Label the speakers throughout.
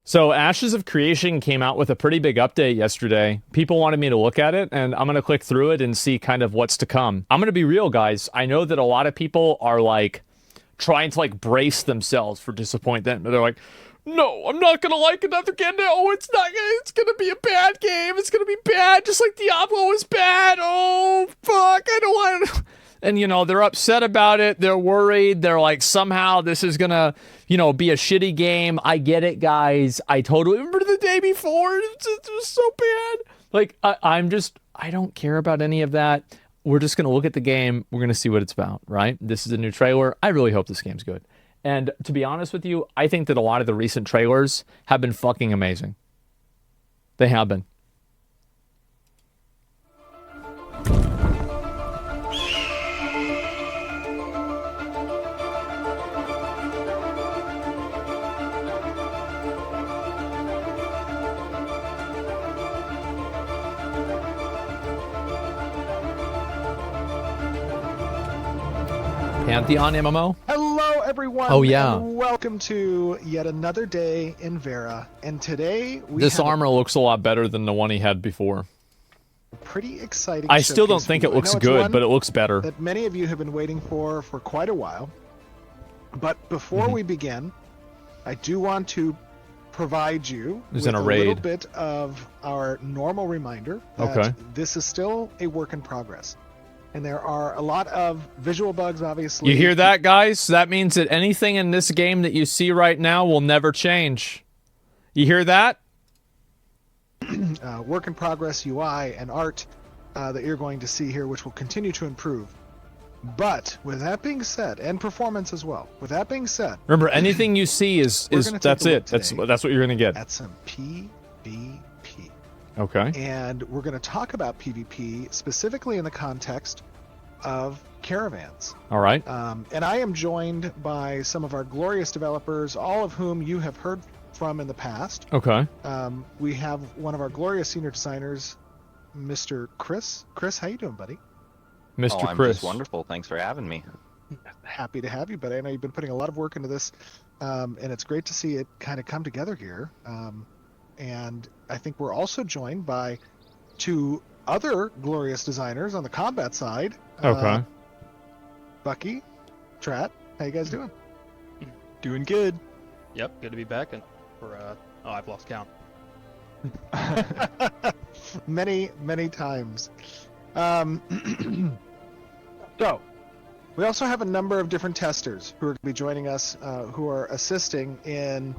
Speaker 1: So Ashes of Creation came out with a pretty big update yesterday. People wanted me to look at it, and I'm going to click through it and see kind of what's to come. I'm going to be real, guys. I know that a lot of people are like trying to like brace themselves for disappointment. They're like, no, I'm not going to like another game. No, it's not. It's going to be a bad game. It's going to be bad, just like Diablo was bad. Oh, fuck. I don't want to. And, you know, they're upset about it. They're worried. They're like, somehow this is going to, you know, be a shitty game. I get it, guys. I totally remember the day before. It was so bad. Like, I don't care about any of that. We're just going to look at the game. We're going to see what it's about, right? This is a new trailer. I really hope this game's good. And to be honest with you, I think that a lot of the recent trailers have been fucking amazing. They have been. Pantheon MMO?
Speaker 2: Hello, everyone.
Speaker 1: Oh, yeah.
Speaker 2: And welcome to yet another day in Vera. And today
Speaker 1: this armor looks a lot better than the one he had before.
Speaker 2: Pretty exciting.
Speaker 1: I still don't think it looks good, but it looks better.
Speaker 2: That many of you have been waiting for quite a while. But before we begin, I do want to provide you with a little bit of our normal reminder that this is still a work in progress. And there are a lot of visual bugs, obviously.
Speaker 1: You hear that, guys? That means that anything in this game that you see right now will never change. You hear that?
Speaker 2: Work in progress UI and art that you're going to see here, which will continue to improve. But with that being said, and performance as well. With that being said,
Speaker 1: remember, anything you see is that's it. That's what you're going to get.
Speaker 2: At some PvP.
Speaker 1: Okay.
Speaker 2: And we're going to talk about PvP specifically in the context of caravans.
Speaker 1: All right.
Speaker 2: And I am joined by some of our glorious developers, all of whom you have heard from in the past.
Speaker 1: Okay.
Speaker 2: We have one of our glorious senior designers, Mr. Chris. Chris, how you doing, buddy?
Speaker 1: Mr.
Speaker 3: I'm
Speaker 1: Chris.
Speaker 3: Just wonderful. Thanks for having me.
Speaker 2: Happy to have you, buddy. I know you've been putting a lot of work into this, and it's great to see it kind of come together here. And I think we're also joined by two other glorious designers on the combat side.
Speaker 1: Okay.
Speaker 2: Bucky, Trat, how you guys doing?
Speaker 4: Doing good. Yep, good to be back. And I've lost count.
Speaker 2: many times. So, we also have a number of different testers who are going to be joining us, who are assisting in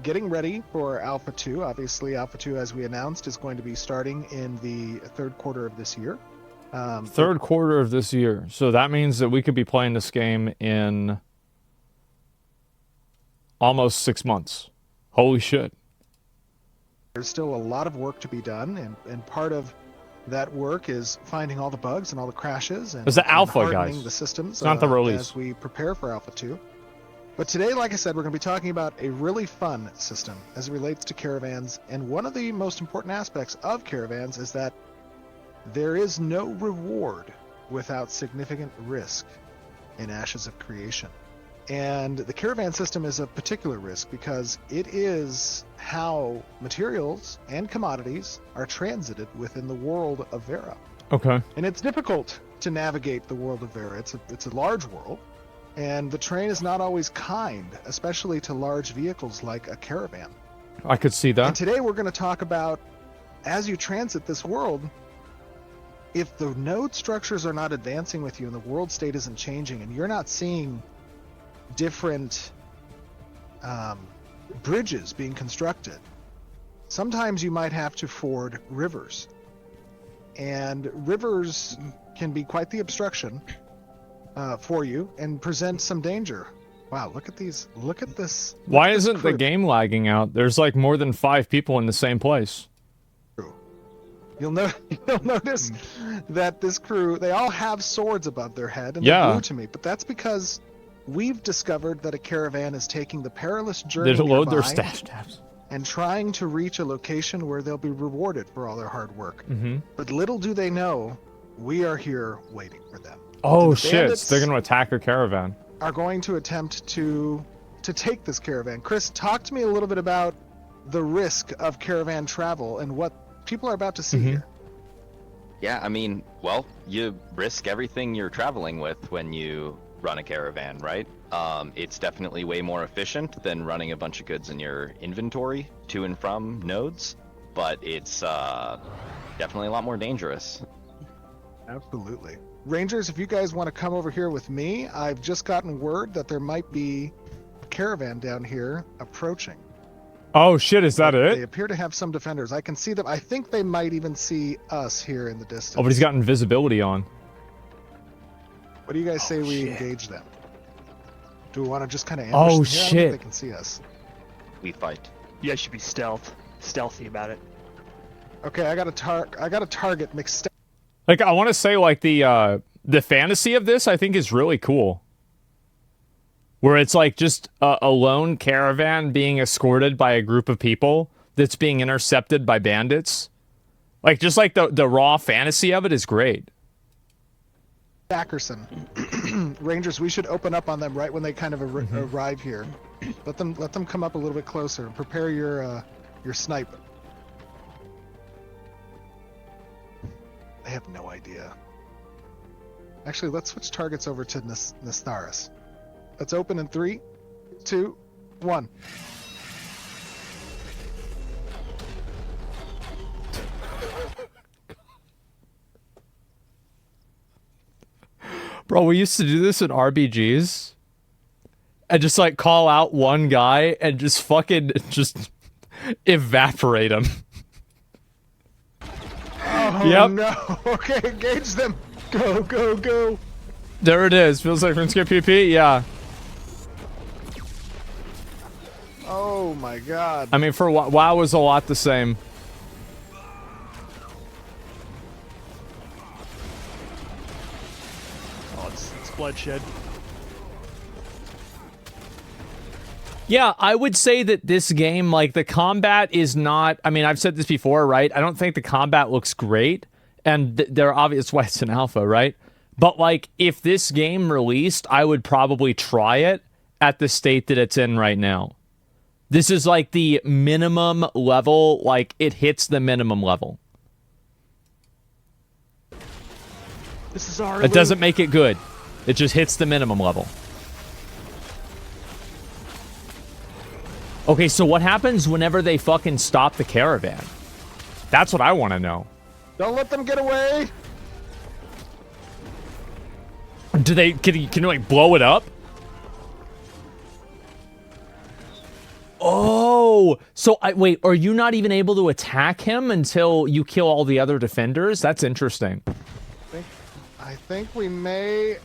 Speaker 2: getting ready for Alpha 2. Obviously, Alpha 2, as we announced, is going to be starting in the third quarter of this year.
Speaker 1: Third quarter of this year. So that means that we could be playing this game in almost 6 months. Holy shit.
Speaker 2: There's still a lot of work to be done, and part of that work is finding all the bugs and all the crashes and,
Speaker 1: it's the alpha,
Speaker 2: hardening
Speaker 1: guys.
Speaker 2: The systems.
Speaker 1: It's not the release.
Speaker 2: As we prepare for Alpha 2. But today, like I said, we're going to be talking about a really fun system as it relates to caravans. And one of the most important aspects of caravans is that there is no reward without significant risk in Ashes of Creation. And the caravan system is a particular risk because it is how materials and commodities are transited within the world of Vera.
Speaker 1: Okay.
Speaker 2: And it's difficult to navigate the world of Vera. It's a large world. And the terrain is not always kind, especially to large vehicles like a caravan.
Speaker 1: I could see that.
Speaker 2: And today we're going to talk about, as you transit this world, if the node structures are not advancing with you and the world state isn't changing and you're not seeing different bridges being constructed, sometimes you might have to ford rivers. And rivers can be quite the obstruction for you and present some danger. Wow, look at these. Look at this.
Speaker 1: Why isn't the game lagging out? There's like more than 5 people in the same place.
Speaker 2: You'll notice that this crew, they all have swords above their head, and they're blue to me. But that's because we've discovered that a caravan is taking the perilous journey
Speaker 1: to load their stash tabs
Speaker 2: and trying to reach a location where they'll be rewarded for all their hard work. But little do they know, we are here waiting for them.
Speaker 1: Oh shit! They're going to attack our caravan.
Speaker 2: Are going to attempt to to take this caravan. Chris, talk to me a little bit about the risk of caravan travel and what people are about to see here.
Speaker 3: Yeah, I mean, well, you risk everything you're traveling with when you run a caravan, right? It's definitely way more efficient than running a bunch of goods in your inventory to and from nodes, but it's definitely a lot more dangerous.
Speaker 2: Absolutely. Rangers, if you guys want to come over here with me, I've just gotten word that there might be a caravan down here approaching.
Speaker 1: Oh shit, is that
Speaker 2: They
Speaker 1: it?
Speaker 2: appear to have some defenders. I can see them. I think they might even see us here in the distance.
Speaker 1: Oh, but he's got invisibility on.
Speaker 2: What do you guys say we engage them? Do we want to just kind of ambush them here? I don't think
Speaker 1: shit.
Speaker 2: they can see us.
Speaker 3: We fight.
Speaker 4: You guys should be stealthy about it.
Speaker 2: Okay, I got a target mixed.
Speaker 1: Like, I want to say, like, the fantasy of this, I think, is really cool. Where it's, like, just a lone caravan being escorted by a group of people that's being intercepted by bandits. Like, just, like, the raw fantasy of it is great.
Speaker 2: Dackerson. Rangers, we should open up on them right when they kind of arrive here. Let them come up a little bit closer and prepare your snipe. I have no idea. Actually, let's switch targets over to Nestaris. Let's open in 3, 2, 1.
Speaker 1: Bro, we used to do this in RBGs. And just, like, call out one guy and just fucking just evaporate him.
Speaker 2: Oh,
Speaker 1: Yep.
Speaker 2: no. Okay, engage them. Go, go, go.
Speaker 1: There it is. Feels like RuneScape PP? Yeah.
Speaker 2: Oh, my God.
Speaker 1: I mean, for WoW was a lot the same.
Speaker 4: Oh, it's bloodshed.
Speaker 1: Yeah, I would say that this game, like, the combat is not... I mean, I've said this before, right? I don't think the combat looks great. And they're obvious why it's an alpha, right? But, like, if this game released, I would probably try it at the state that it's in right now. This is, like, the minimum level. Like, it hits the minimum level.
Speaker 4: This is our
Speaker 1: It doesn't make it good. It just hits the minimum level. Okay, so what happens whenever they fucking stop the caravan? That's what I want to know.
Speaker 2: Don't let them get away.
Speaker 1: Do they... Can you, like, blow it up? Oh! So, wait, are you not even able to attack him until you kill all the other defenders? That's interesting.
Speaker 2: I think we may...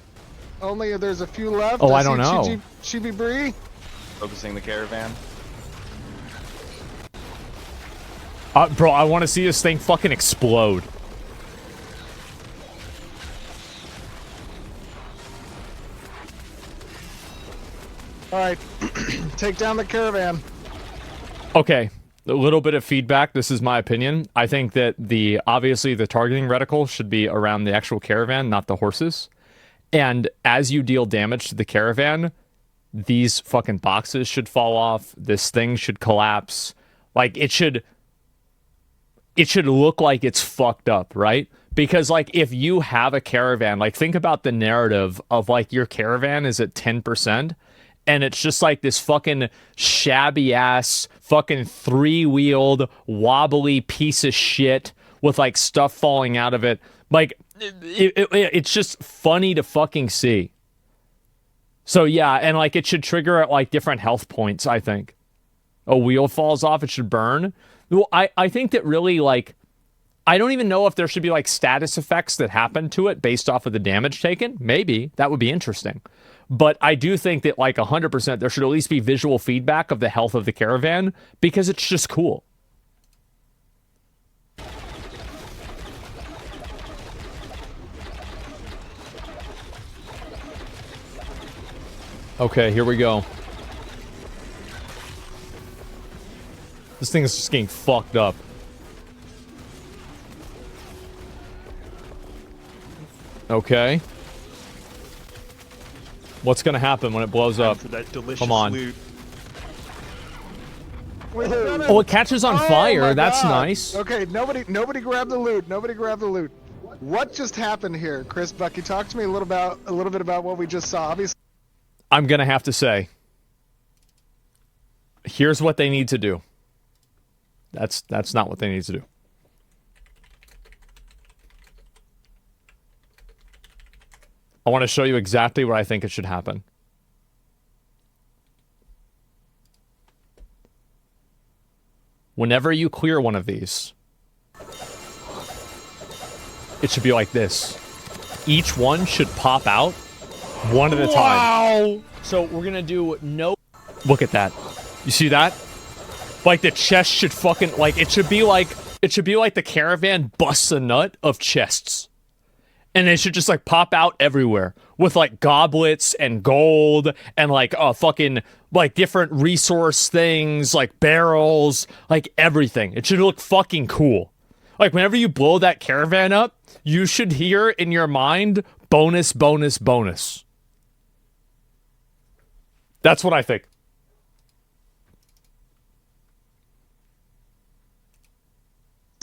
Speaker 2: Only there's a few left.
Speaker 1: Oh, I don't know.
Speaker 2: Chibi Bree.
Speaker 3: Focusing the caravan.
Speaker 1: Bro, I want to see this thing fucking explode.
Speaker 2: All right, take down the caravan.
Speaker 1: Okay, a little bit of feedback. This is my opinion. I think that obviously the targeting reticle should be around the actual caravan, not the horses. And as you deal damage to the caravan, these fucking boxes should fall off. This thing should collapse. Like, it should look like it's fucked up, right? Because, like, if you have a caravan, like, think about the narrative of, like, your caravan is at 10%, and it's just, like, this fucking shabby-ass, fucking three-wheeled, wobbly piece of shit with, like, stuff falling out of it. Like, it's just funny to fucking see. So, yeah, and, like, it should trigger at, like, different health points, I think. A wheel falls off, it should burn. Well, I think that really, like, I don't even know if there should be, like, status effects that happen to it based off of the damage taken. Maybe. That would be interesting. But I do think that, like, 100%, there should at least be visual feedback of the health of the caravan because it's just cool. Okay, here we go. This thing is just getting fucked up. Okay. What's gonna happen when it blows up?
Speaker 4: For that delicious
Speaker 1: Come on.
Speaker 4: loot.
Speaker 2: We've done it.
Speaker 1: Oh, it catches on
Speaker 2: Oh
Speaker 1: fire.
Speaker 2: my
Speaker 1: That's
Speaker 2: God.
Speaker 1: nice.
Speaker 2: Okay, nobody grab the loot. Nobody grab the loot. What just happened here, Chris? Bucky, talk to me a little bit about what we just saw. Obviously,
Speaker 1: I'm gonna have to say, here's what they need to do. That's not what they need to do. I want to show you exactly what I think it should happen. Whenever you clear one of these, it should be like this. Each one should pop out one at a time. Wow! So we're gonna do no... Look at that. You see that? Like the chest should fucking... Like, it should be like the caravan busts a nut of chests. And it should just like pop out everywhere with like goblets and gold and like fucking like different resource things, like barrels, like everything. It should look fucking cool. Like whenever you blow that caravan up, you should hear in your mind bonus, bonus, bonus. That's what I think.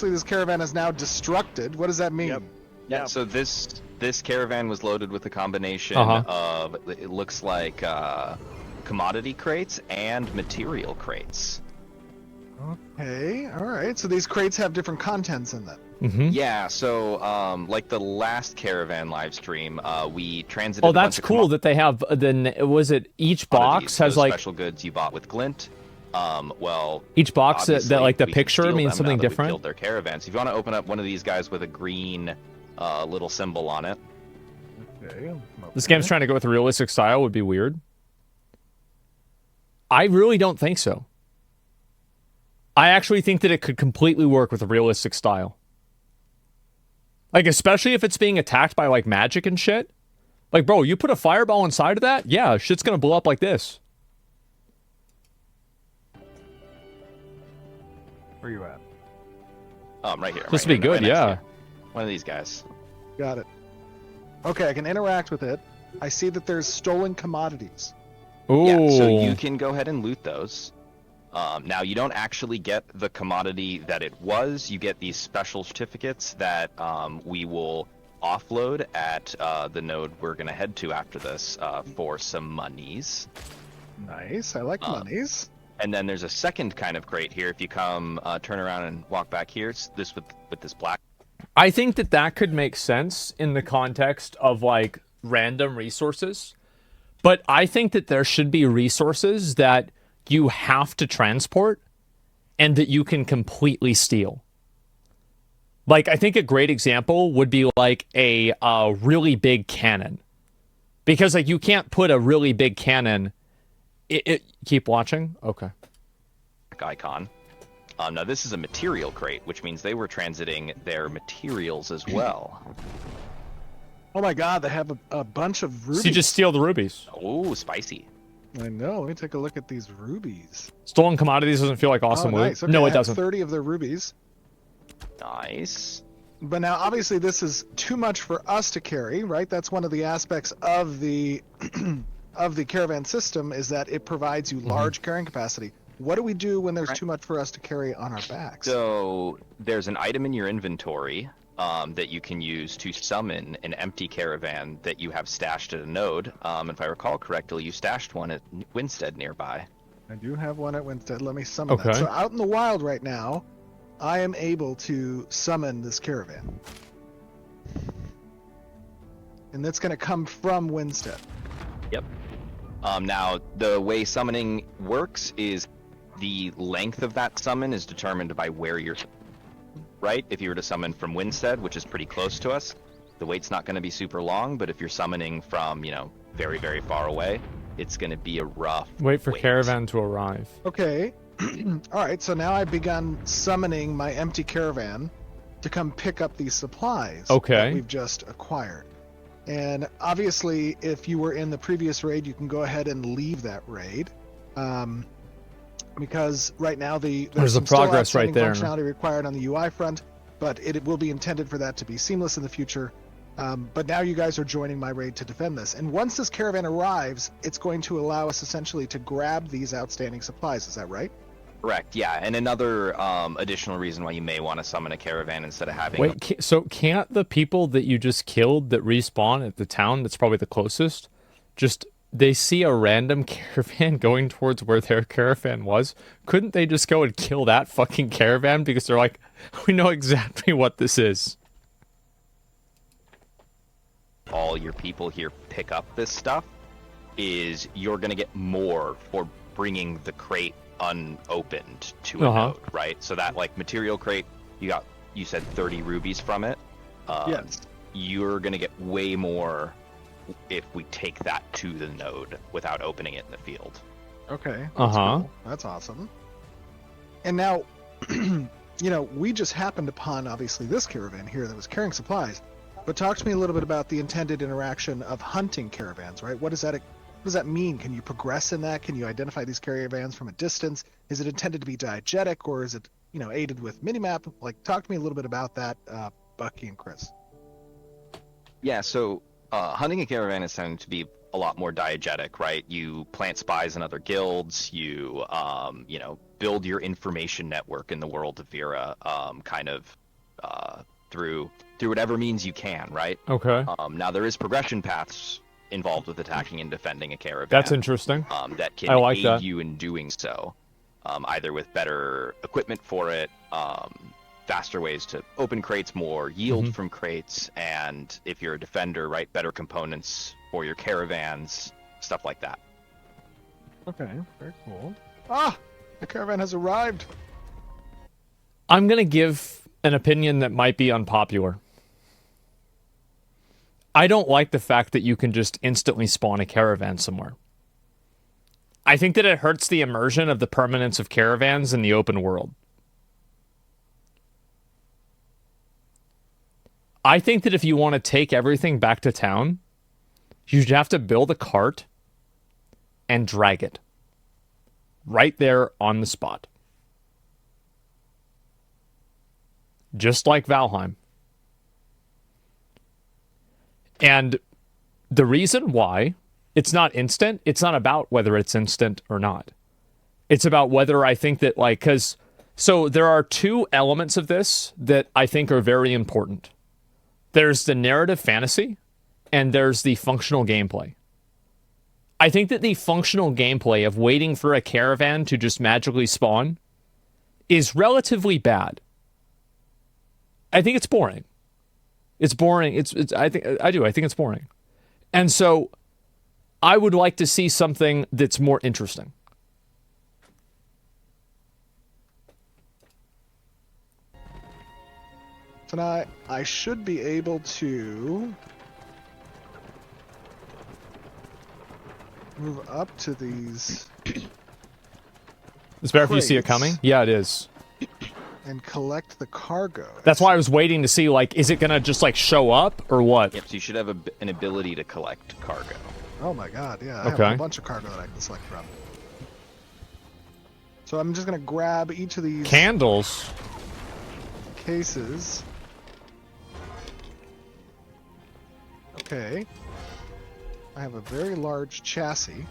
Speaker 2: this caravan is now destructed. What does that mean?
Speaker 4: Yep.
Speaker 3: Yeah, so this caravan was loaded with a combination of, it looks like commodity crates and material crates.
Speaker 2: Okay, all right. So these crates have different contents in them.
Speaker 1: Mm-hmm.
Speaker 3: Yeah, so like the last caravan live stream, we transited.
Speaker 1: Oh, that's cool that they have. Then was it each box has like
Speaker 3: special goods you bought with Glint. Well,
Speaker 1: each box that like the picture means something different.
Speaker 3: Killed their caravans. If you want to open up one of these guys with a green little symbol on it.
Speaker 2: Okay.
Speaker 1: This game's trying to go with a realistic style would be weird. I really don't think so. I actually think that it could completely work with a realistic style. Like, especially if it's being attacked by, like, magic and shit. Like, bro, you put a fireball inside of that? Yeah, shit's gonna blow up like this.
Speaker 2: Where you at?
Speaker 3: Right here.
Speaker 1: This would be good, yeah.
Speaker 3: One of these guys.
Speaker 2: Got it. Okay, I can interact with it. I see that there's stolen commodities.
Speaker 1: Ooh.
Speaker 3: Yeah, so you can go ahead and loot those. Now, you don't actually get the commodity that it was. You get these special certificates that we will offload at the node we're going to head to after this for some monies.
Speaker 2: Nice. I like monies.
Speaker 3: And then there's a second kind of crate here. If you come turn around and walk back here, it's this with this black.
Speaker 1: I think that that could make sense in the context of, like, random resources. But I think that there should be resources that you have to transport and that you can completely steal. Like, I think a great example would be like a really big cannon. Because, like, you can't put a really big cannon... Keep watching? Okay.
Speaker 3: Icon. Now, this is a material crate, which means they were transiting their materials as well.
Speaker 2: Oh my god, they have a bunch of rubies.
Speaker 1: So you just steal the rubies.
Speaker 3: Oh, spicy.
Speaker 2: I know. Let me take a look at these rubies.
Speaker 1: Stolen commodities doesn't feel like awesome loot.
Speaker 2: Nice. Okay,
Speaker 1: No,
Speaker 2: I
Speaker 1: it
Speaker 2: have
Speaker 1: doesn't.
Speaker 2: 30 of their rubies.
Speaker 3: Nice.
Speaker 2: But now, obviously, this is too much for us to carry, right? That's one of the aspects of the of the caravan system is that it provides you large carrying capacity. What do we do when there's too much for us to carry on our backs?
Speaker 3: So there's an item in your inventory that you can use to summon an empty caravan that you have stashed at a node. If I recall correctly, you stashed one at Winstead nearby.
Speaker 2: I do have one at Winstead. Let me summon that.
Speaker 1: Okay.
Speaker 2: So out in the wild right now, I am able to summon this caravan. And that's going to come from Winstead.
Speaker 3: Yep. Now, the way summoning works is the length of that summon is determined by where you're... Right? If you were to summon from Winstead, which is pretty close to us, the wait's not going to be super long, but if you're summoning from, you know, very, very far away, it's going to be a rough
Speaker 1: Wait for caravan to arrive.
Speaker 2: Okay. All right, so now I've begun summoning my empty caravan to come pick up these supplies that we've just acquired. And obviously, if you were in the previous raid, you can go ahead and leave that raid. Because right now there's some
Speaker 1: progress right there.
Speaker 2: Functionality required on the UI front, but it will be intended for that to be seamless in the future. But now you guys are joining my raid to defend this. And once this caravan arrives, it's going to allow us essentially to grab these outstanding supplies. Is that right?
Speaker 3: Correct. Yeah, and another additional reason why you may want to summon a caravan instead of having.
Speaker 1: Wait, so can't the people that you just killed that respawn at the town that's probably the closest, just they see a random caravan going towards where their caravan was? Couldn't they just go and kill that fucking caravan because they're like, we know exactly what this is?
Speaker 3: All your people here pick up this stuff, is you're gonna get more for bringing the crate unopened to a node, right? So that like material crate, you said 30 rubies from it.
Speaker 2: Yes.
Speaker 3: You're gonna get way more if we take that to the node without opening it in the field.
Speaker 2: Okay. That's cool. That's awesome. And now, we just happened upon obviously this caravan here that was carrying supplies. But talk to me a little bit about the intended interaction of hunting caravans, right? What does that mean? Can you progress in that? Can you identify these caravans from a distance? Is it intended to be diegetic, or is it, aided with minimap? Like, talk to me a little bit about that, Bucky and Chris.
Speaker 3: Yeah, so hunting a caravan is tending to be a lot more diegetic, right? You plant spies in other guilds, you build your information network in the world of Vera, through whatever means you can, right?
Speaker 1: Okay.
Speaker 3: Now there is progression paths involved with attacking and defending a caravan.
Speaker 1: That's interesting.
Speaker 3: That can aid you in doing so, either with better equipment for it, faster ways to open crates, more yield from crates, and if you're a defender, right, better components for your caravans, stuff like that.
Speaker 2: Okay, very cool. Ah, the caravan has arrived.
Speaker 1: I'm gonna give an opinion that might be unpopular. I don't like the fact that you can just instantly spawn a caravan somewhere. I think that it hurts the immersion of the permanence of caravans in the open world. I think that if you want to take everything back to town, you should have to build a cart and drag it right there on the spot. Just like Valheim. And the reason why it's not instant, it's not about whether it's instant or not. It's about whether I think that, so there are two elements of this that I think are very important. There's the narrative fantasy, and there's the functional gameplay. I think that the functional gameplay of waiting for a caravan to just magically spawn is relatively bad. I think it's boring. It's boring. I think it's boring. And so I would like to see something that's more interesting.
Speaker 2: So now I should be able to move up to these.
Speaker 1: It's better if you see it coming. Yeah, it is.
Speaker 2: And collect the cargo.
Speaker 1: That's why I was waiting to see, is it going to just, show up or what?
Speaker 3: Yep, so you should have an ability to collect cargo.
Speaker 2: Oh my god, yeah. I have a bunch of cargo that I can select from. So I'm just going to grab each of these...
Speaker 1: Candles?
Speaker 2: Cases. Okay. I have a very large chassis.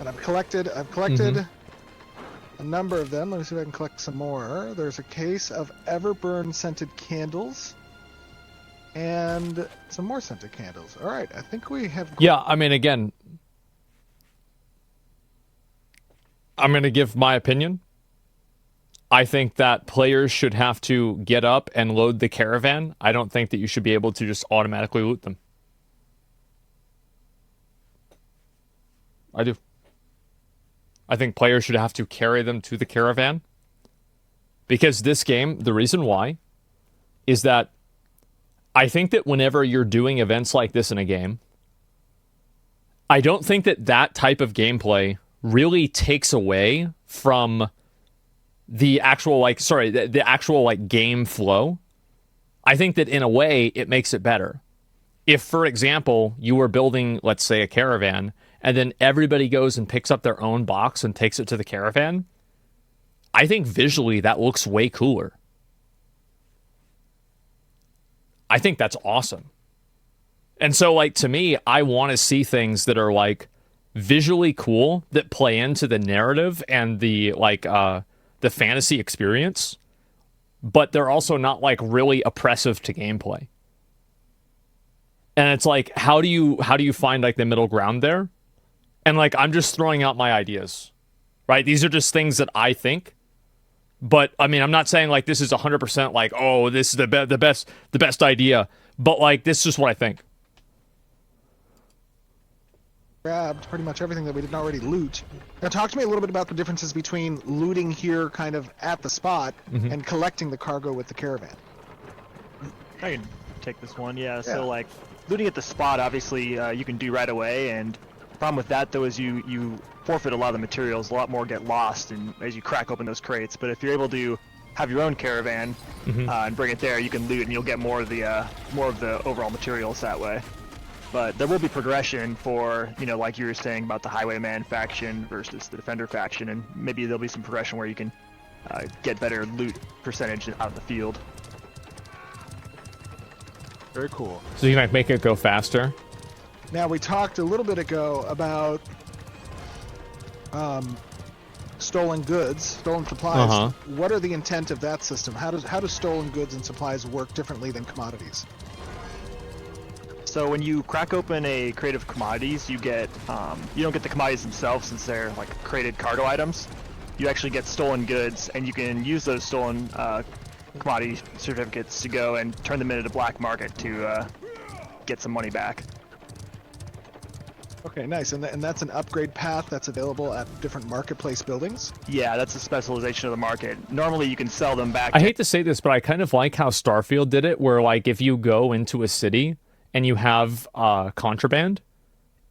Speaker 2: And I've collected a number of them. Let me see if I can collect some more. There's a case of Everburn scented candles and some more scented candles. All right, I think we have...
Speaker 1: Yeah, I mean, again, I'm going to give my opinion. I think that players should have to get up and load the caravan. I don't think that you should be able to just automatically loot them. I do. I think players should have to carry them to the caravan. Because this game, the reason why, is that I think that whenever you're doing events like this in a game, I don't think that that type of gameplay really takes away from the actual, the actual game flow. I think that in a way, it makes it better. If, for example, you were building, let's say, a caravan, and then everybody goes and picks up their own box and takes it to the caravan, I think visually that looks way cooler. I think that's awesome. And so, to me, I want to see things that are visually cool that play into the narrative and the the fantasy experience, but they're also not like really oppressive to gameplay. And it's like, how do you find like the middle ground there? And like, I'm just throwing out my ideas, right? These are just things that I think. But I mean, I'm not saying like this is 100% like, oh, this is the best idea. But like, this is just what I think.
Speaker 2: Grabbed pretty much everything that we didn't already loot. Now talk to me a little bit about the differences between looting here kind of at the spot and collecting the cargo with the caravan.
Speaker 4: I can take this one. Yeah. So like looting at the spot, obviously you can do right away, and the problem with that though is you forfeit a lot of the materials. A lot more get lost, and as you crack open those crates. But if you're able to have your own caravan and bring it there, you can loot, and you'll get more of the overall materials that way. But there will be progression for, you know, like you were saying about the Highwayman faction versus the Defender faction, and maybe there'll be some progression where you can get better loot percentage out of the field.
Speaker 2: Very cool.
Speaker 1: So you might make it go faster.
Speaker 2: Now we talked a little bit ago about stolen goods, stolen supplies. What are the intent of that system? How does stolen goods and supplies work differently than commodities?
Speaker 4: So when you crack open a crate of commodities, you get you don't get the commodities themselves since they're like crated cargo items. You actually get stolen goods, and you can use those stolen commodity certificates to go and turn them into the black market to get some money back.
Speaker 2: Okay, nice. And that's an upgrade path that's available at different marketplace buildings?
Speaker 4: Yeah, that's a specialization of the market. Normally you can sell them back.
Speaker 1: I hate to say this, but I kind of like how Starfield did it, where like if you go into a city and you have contraband,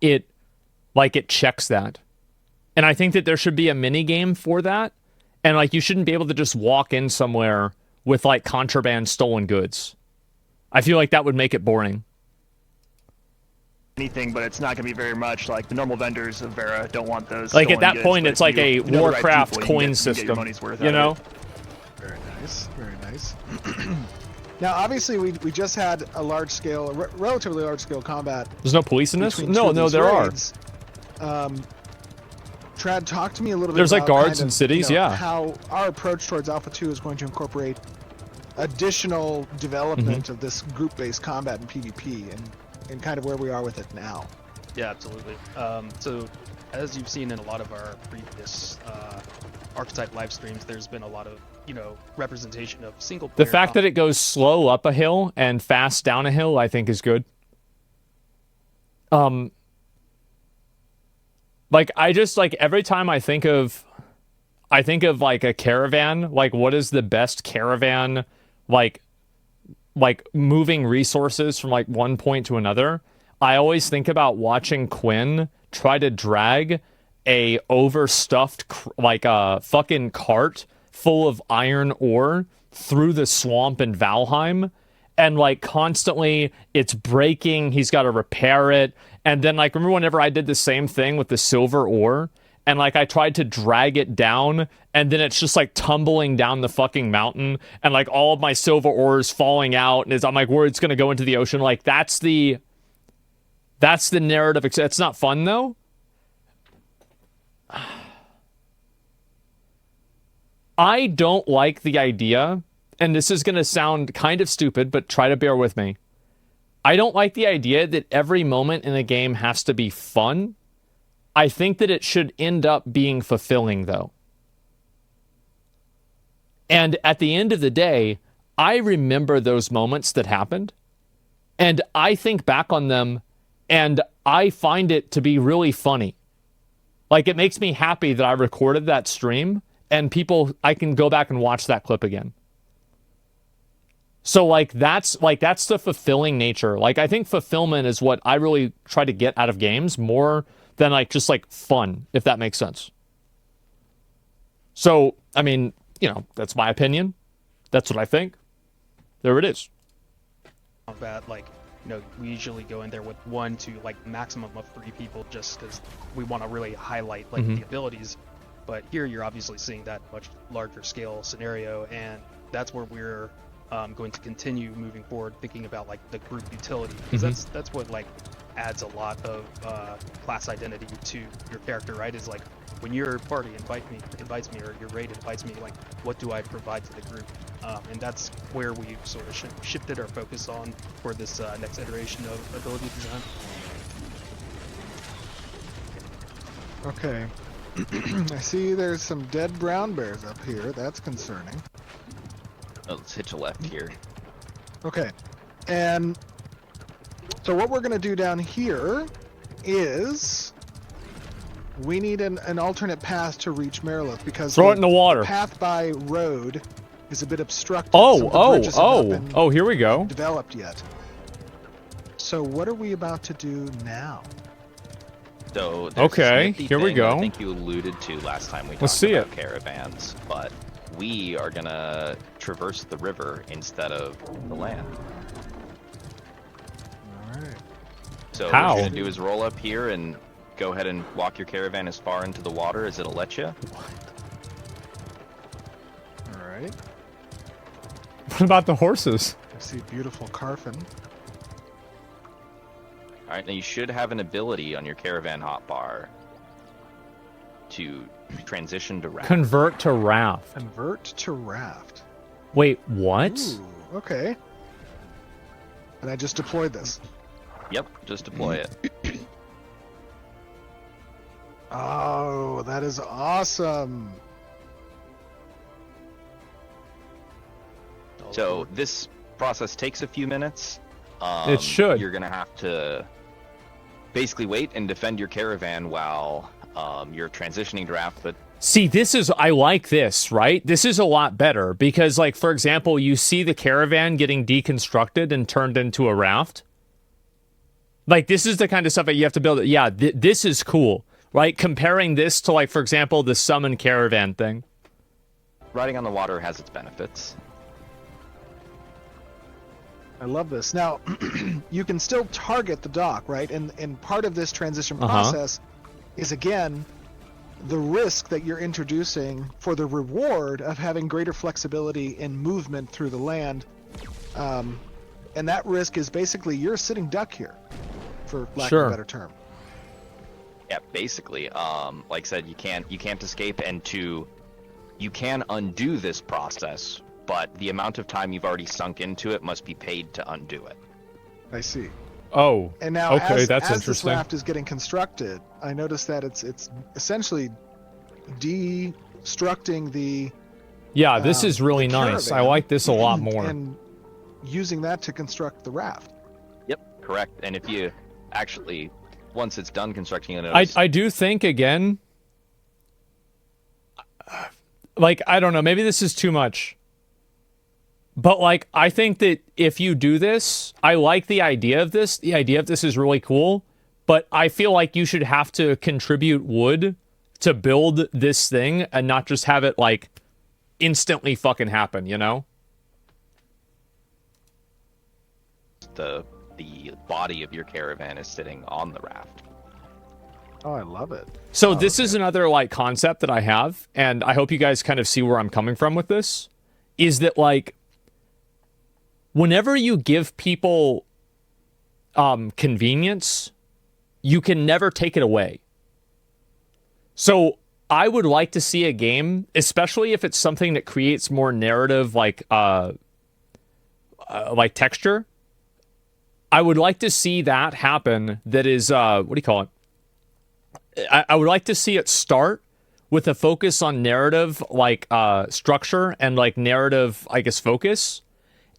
Speaker 1: it checks that. And I think that there should be a mini game for that. And like you shouldn't be able to just walk in somewhere with like contraband stolen goods. I feel like that would make it boring.
Speaker 4: Anything, but it's not going to be very much. Like the normal vendors of Vera don't want those.
Speaker 1: Like at that
Speaker 4: goods,
Speaker 1: point,
Speaker 4: but
Speaker 1: it's
Speaker 4: if
Speaker 1: like a Warcraft coin system. You know?
Speaker 2: Very nice. Very nice. Now, obviously, we just had a large-scale, relatively large-scale combat.
Speaker 1: There's no police in this? No, there raids.
Speaker 2: Are. Trad, talk to me a little bit
Speaker 1: There's
Speaker 2: about
Speaker 1: like guards
Speaker 2: kind
Speaker 1: in
Speaker 2: of,
Speaker 1: cities,
Speaker 2: you know,
Speaker 1: yeah.
Speaker 2: how our approach towards Alpha 2 is going to incorporate additional development of this group-based combat and PvP and kind of where we are with it now.
Speaker 5: Yeah, absolutely. So, as you've seen in a lot of our previous Archetype live streams, there's been a lot of, you know, representation of single player.
Speaker 1: The fact that it goes slow up a hill and fast down a hill, I think is good. Like I just like every time I think of like a caravan, like what is the best caravan like moving resources from like one point to another, I always think about watching Quinn try to drag a overstuffed like a fucking cart full of iron ore through the swamp in Valheim, and like constantly it's breaking, he's got to repair it. And then like remember whenever I did the same thing with the silver ore, and like I tried to drag it down, and then it's just like tumbling down the fucking mountain, and like all of my silver ore is falling out, and I'm like worried it's gonna go into the ocean. Like that's the narrative. It's not fun though. I don't like the idea, and this is gonna sound kind of stupid, but try to bear with me. I don't like the idea that every moment in a game has to be fun. I think that it should end up being fulfilling, though. And at the end of the day, I remember those moments that happened, and I think back on them, and I find it to be really funny. Like, it makes me happy that I recorded that stream, and I can go back and watch that clip again. So that's the fulfilling nature. Like, I think fulfillment is what I really try to get out of games more than like just like fun, if that makes sense. So, I mean, you know, that's my opinion. That's what I think. There it is.
Speaker 5: Combat, like, you know, we usually go in there with 1 to like maximum of 3 people just because we want to really highlight like the abilities. But here you're obviously seeing that much larger scale scenario, and that's where we're going to continue moving forward, thinking about like the group utility, because that's what like adds a lot of class identity to your character, right? Is like when your party invites me, or your raid invites me, like what do I provide to the group? And that's where we sort of shifted our focus on for this next iteration of ability design.
Speaker 2: Okay. I see there's some dead brown bears up here. That's concerning.
Speaker 3: Oh, let's hitch a left here.
Speaker 2: Okay. And so what we're going to do down here is we need an alternate path to reach Marilith, because
Speaker 1: Throw it in the water.
Speaker 2: path by road is a bit obstructed. Some of the bridges have not been
Speaker 1: Oh, here we go.
Speaker 2: developed yet. So what are we about to do now?
Speaker 3: So there's this
Speaker 1: Okay,
Speaker 3: nifty
Speaker 1: here we
Speaker 3: thing that
Speaker 1: go.
Speaker 3: I think you alluded to last time we
Speaker 1: Let's
Speaker 3: talked
Speaker 1: see
Speaker 3: about
Speaker 1: it.
Speaker 3: caravans, but we are gonna traverse the river instead of the land.
Speaker 2: All right.
Speaker 3: So
Speaker 1: How?
Speaker 3: what you're gonna do is roll up here and go ahead and walk your caravan as far into the water as it'll let you.
Speaker 2: All right.
Speaker 1: What about the horses?
Speaker 2: I see beautiful Carfin.
Speaker 3: All right, now you should have an ability on your caravan hotbar to transition to raft.
Speaker 1: Convert to raft.
Speaker 2: Convert to raft.
Speaker 1: Wait, what?
Speaker 2: Ooh, okay. And I just deployed this.
Speaker 3: Yep, just deploy it.
Speaker 2: Oh, that is awesome.
Speaker 3: So this process takes a few minutes.
Speaker 1: It should.
Speaker 3: You're gonna have to basically wait and defend your caravan while you're transitioning to raft. But
Speaker 1: See, I like this, right? This is a lot better because, like, for example, you see the caravan getting deconstructed and turned into a raft. Like, this is the kind of stuff that you have to build. Yeah, this is cool, right? Comparing this to, like, for example, the summon caravan thing.
Speaker 3: riding on the water has its benefits.
Speaker 2: I love this. Now, you can still target the dock, right? And part of this transition
Speaker 1: Uh-huh.
Speaker 2: process is, again, the risk that you're introducing for the reward of having greater flexibility in movement through the land. And that risk is basically you're a sitting duck here, for lack of
Speaker 1: Sure.
Speaker 2: a better term.
Speaker 3: Yeah, basically, like I said, you can't escape, and you can undo this process, but the amount of time you've already sunk into it must be paid to undo it.
Speaker 2: I see.
Speaker 1: Oh,
Speaker 2: And now,
Speaker 1: okay,
Speaker 2: as
Speaker 1: that's
Speaker 2: this
Speaker 1: interesting.
Speaker 2: raft is getting constructed, I noticed that it's essentially destructing the
Speaker 1: Yeah, this is really
Speaker 2: the
Speaker 1: nice. I
Speaker 2: caravan
Speaker 1: like this a lot more.
Speaker 2: and using that to construct the raft.
Speaker 3: Yep, correct. And if you actually, once it's done constructing, you'll notice.
Speaker 1: I do think, again, like, I don't know, maybe this is too much. But, like, I think that if you do this, I like the idea of this. The idea of this is really cool. But I feel like you should have to contribute wood to build this thing and not just have it, like, instantly fucking happen, you know?
Speaker 3: the body of your caravan is sitting on the raft.
Speaker 2: Oh, I love it.
Speaker 1: So this is another, like, concept that I have, and I hope you guys kind of see where I'm coming from with this, is that, like, whenever you give people convenience, you can never take it away. So I would like to see a game, especially if it's something that creates more narrative, like texture. I would like to see that happen. That is, what do you call it? I would like to see it start with a focus on narrative, like structure and like narrative, I guess, focus.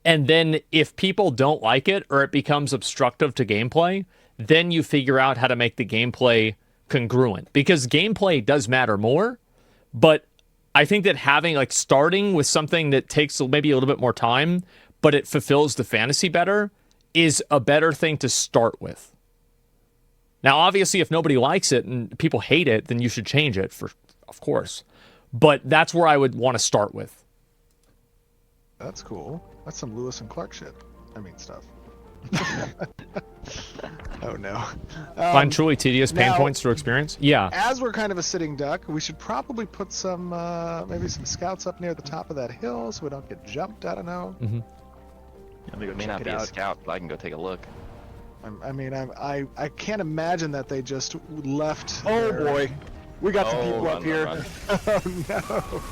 Speaker 1: And then if people don't like it or it becomes obstructive to gameplay, then you figure out how to make the gameplay congruent, because gameplay does matter more. But I think that having, like, starting with something that takes maybe a little bit more time, but it fulfills the fantasy better, is a better thing to start with. Now, obviously, if nobody likes it and people hate it, then you should change it, of course. But that's where I would want to start with.
Speaker 2: That's cool. That's some Lewis and Clark shit. I mean, stuff. Oh, no.
Speaker 1: Find truly tedious pain
Speaker 2: now-
Speaker 1: points to experience? Yeah.
Speaker 2: As we're kind of a sitting duck, we should probably put some, maybe some scouts up near the top of that hill so we don't get jumped. I don't know.
Speaker 4: Let me go
Speaker 3: It may
Speaker 4: check
Speaker 3: not
Speaker 4: it
Speaker 3: be a
Speaker 4: out.
Speaker 3: scout, but I can go take a look.
Speaker 2: I can't imagine that they just left.
Speaker 4: Oh
Speaker 2: their-
Speaker 4: boy, we got some
Speaker 3: Oh,
Speaker 4: people
Speaker 3: run,
Speaker 4: up here.
Speaker 3: run.
Speaker 2: Oh no!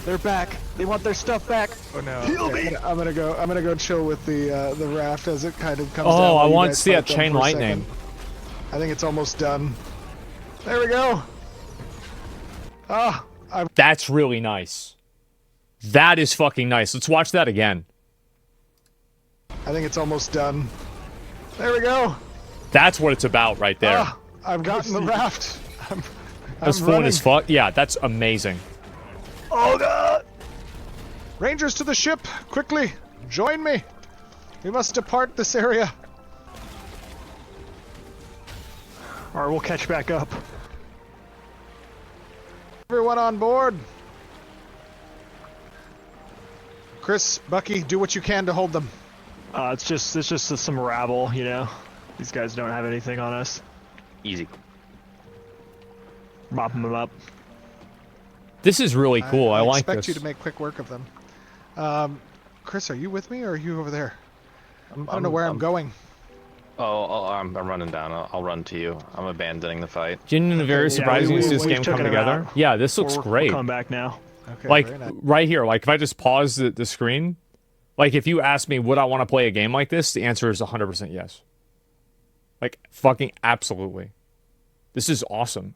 Speaker 4: They're back. They want their stuff back.
Speaker 2: Oh no!
Speaker 4: Heal me.
Speaker 2: I'm gonna go chill with the raft as it kind of comes down.
Speaker 1: Oh,
Speaker 2: while
Speaker 1: I
Speaker 2: you
Speaker 1: want to
Speaker 2: guys
Speaker 1: see
Speaker 2: fight
Speaker 1: that
Speaker 2: them
Speaker 1: chain
Speaker 2: for a
Speaker 1: lightning.
Speaker 2: second. I think it's almost done. There we go. Ah,
Speaker 1: That's really nice. That is fucking nice. Let's watch that again.
Speaker 2: I think it's almost done. There we go.
Speaker 1: That's what it's about right there.
Speaker 2: Ah, I've gotten the raft.
Speaker 1: That's
Speaker 2: I'm
Speaker 1: fun
Speaker 2: running.
Speaker 1: as fuck. Yeah, that's amazing.
Speaker 2: Oh god! Rangers to the ship! Quickly! Join me! We must depart this area.
Speaker 4: All right, we'll catch back up.
Speaker 2: Everyone on board! Chris, Bucky, do what you can to hold them.
Speaker 4: It's just some rabble, you know. These guys don't have anything on us.
Speaker 3: Easy.
Speaker 4: Mopping them up.
Speaker 1: This is really cool. I like
Speaker 2: expect
Speaker 1: this.
Speaker 2: you to make quick work of them. Chris, are you with me or are you over there? I don't know where I'm going.
Speaker 3: I'm running down. I'll run to you. I'm abandoning the fight.
Speaker 1: Genuinely very surprising to see this
Speaker 4: we've
Speaker 1: game come
Speaker 4: taken them
Speaker 1: together.
Speaker 4: out.
Speaker 1: Yeah, this looks
Speaker 4: We're
Speaker 1: great.
Speaker 4: coming back now.
Speaker 2: Okay,
Speaker 1: Like
Speaker 2: very nice.
Speaker 1: right here, like if I just pause the screen, like if you ask me would I want to play a game like this, the answer is 100% yes. Like fucking absolutely. This is awesome.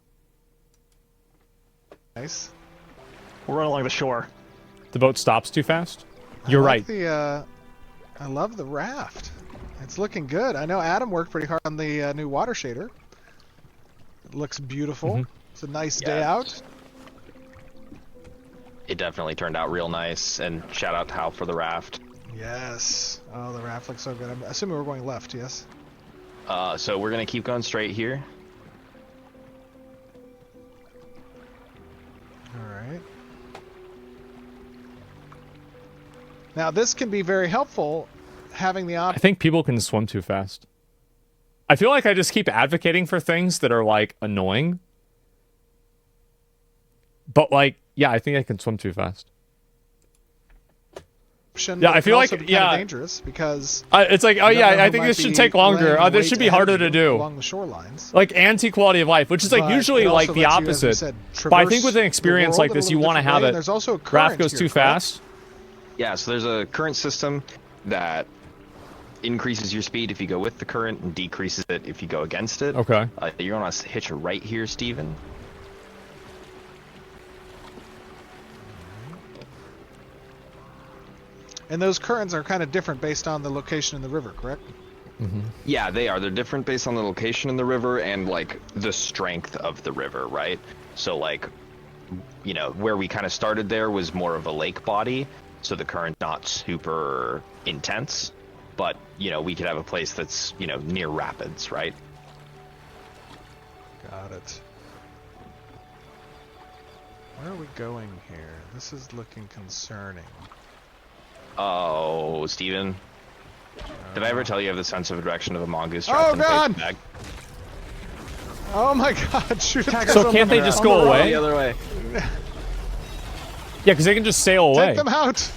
Speaker 2: Nice.
Speaker 4: We're running along the shore.
Speaker 1: The boat stops too fast. You're
Speaker 2: I like
Speaker 1: right.
Speaker 2: I love the raft. It's looking good. I know Adam worked pretty hard on the new water shader. It looks beautiful.
Speaker 1: Mm-hmm.
Speaker 2: It's a nice day
Speaker 3: Yeah.
Speaker 2: out.
Speaker 3: It definitely turned out real nice, and shout out to Hal for the raft.
Speaker 2: Yes. Oh, the raft looks so good. I'm assuming we're going left, yes?
Speaker 3: So we're gonna keep going straight here.
Speaker 2: Alright. Now, this can be very helpful, having the
Speaker 1: I
Speaker 2: option.
Speaker 1: think people can swim too fast. I feel like I just keep advocating for things that are like annoying. But like, yeah, I think I can swim too fast. Yeah, I feel like yeah,
Speaker 2: dangerous because
Speaker 1: it's like oh
Speaker 2: you don't know
Speaker 1: yeah, I
Speaker 2: who
Speaker 1: think
Speaker 2: might
Speaker 1: this should
Speaker 2: be
Speaker 1: take longer.
Speaker 2: laying
Speaker 1: This
Speaker 2: weight
Speaker 1: should be
Speaker 2: ahead
Speaker 1: harder
Speaker 2: of
Speaker 1: to
Speaker 2: you
Speaker 1: do.
Speaker 2: along the shorelines.
Speaker 1: Like anti-quality of life, which is like
Speaker 2: But
Speaker 1: usually
Speaker 2: it also
Speaker 1: like the
Speaker 2: lets you, as we
Speaker 1: opposite.
Speaker 2: said,
Speaker 1: But I think
Speaker 2: traverse
Speaker 1: with an
Speaker 2: the
Speaker 1: experience
Speaker 2: world
Speaker 1: like
Speaker 2: in a
Speaker 1: this, you
Speaker 2: little
Speaker 1: want to
Speaker 2: different
Speaker 1: have
Speaker 2: way,
Speaker 1: it.
Speaker 2: and there's also a
Speaker 1: Raft
Speaker 2: current
Speaker 1: goes
Speaker 2: here,
Speaker 1: too
Speaker 2: correct?
Speaker 1: fast.
Speaker 3: Yeah, so there's a current system that increases your speed if you go with the current and decreases it if you go against it.
Speaker 1: Okay.
Speaker 3: You're on a hitch right here, Steven.
Speaker 2: And those currents are kind of different based on the location in the river, correct?
Speaker 3: Yeah, they are. They're different based on the location in the river and like the strength of the river, right? So like, you know, where we kind of started there was more of a lake body, so the current not super intense, but you know, we could have a place that's, you know, near rapids, right?
Speaker 2: Got it. Where are we going here? This is looking concerning.
Speaker 3: Oh, Steven. Did I ever tell you I have the sense of direction of a mongoose
Speaker 2: Oh,
Speaker 3: trapped in a
Speaker 2: God!
Speaker 3: paper bag?
Speaker 2: Oh my god, shoot at
Speaker 1: So
Speaker 2: them.
Speaker 1: can't they just go
Speaker 3: The
Speaker 1: away?
Speaker 3: other way.
Speaker 1: Yeah, because they can just sail away.
Speaker 2: Take them out!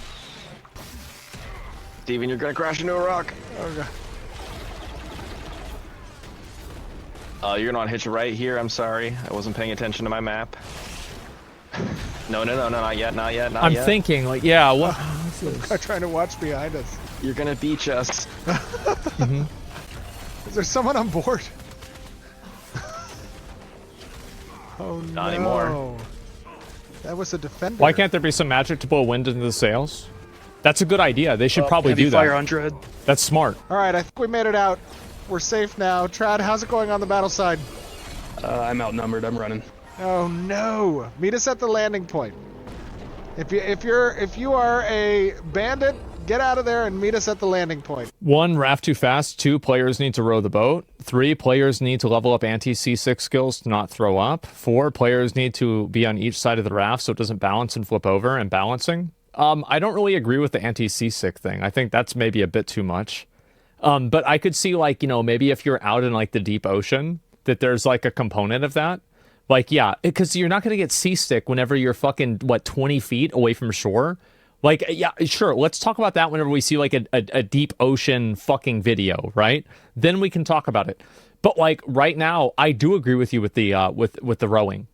Speaker 3: Steven, you're gonna crash into a rock.
Speaker 2: Oh god.
Speaker 3: You're gonna hitch a right here. I'm sorry, I wasn't paying attention to my map. No, not yet, not yet, not
Speaker 1: I'm
Speaker 3: yet.
Speaker 1: thinking like, yeah, what?
Speaker 2: They're trying to watch behind us.
Speaker 3: You're gonna beach us.
Speaker 2: Is there someone on board? Oh no.
Speaker 3: Not anymore.
Speaker 2: That was a defender.
Speaker 1: Why can't there be some magic to blow wind into the sails? That's a good idea. They should probably do
Speaker 5: Fire
Speaker 1: that.
Speaker 5: on Dread.
Speaker 1: That's smart.
Speaker 2: Alright, I think we made it out. We're safe now. Trad, how's it going on the battle side?
Speaker 5: I'm outnumbered. I'm running.
Speaker 2: Oh no! Meet us at the landing point. If you are a bandit, get out of there and meet us at the landing point.
Speaker 1: 1, raft too fast. 2, players need to row the boat. 3, players need to level up anti-seasick skills to not throw up. 4, players need to be on each side of the raft so it doesn't balance and flip over and balancing. I don't really agree with the anti-seasick thing. I think that's maybe a bit too much. But I could see like, you know, maybe if you're out in like the deep ocean, that there's like a component of that. Like, yeah, because you're not going to get seasick whenever you're fucking, 20 feet away from shore? Like, yeah, sure. Let's talk about that whenever we see like a deep ocean fucking video, right? Then we can talk about it. But like right now, I do agree with you with the with the rowing.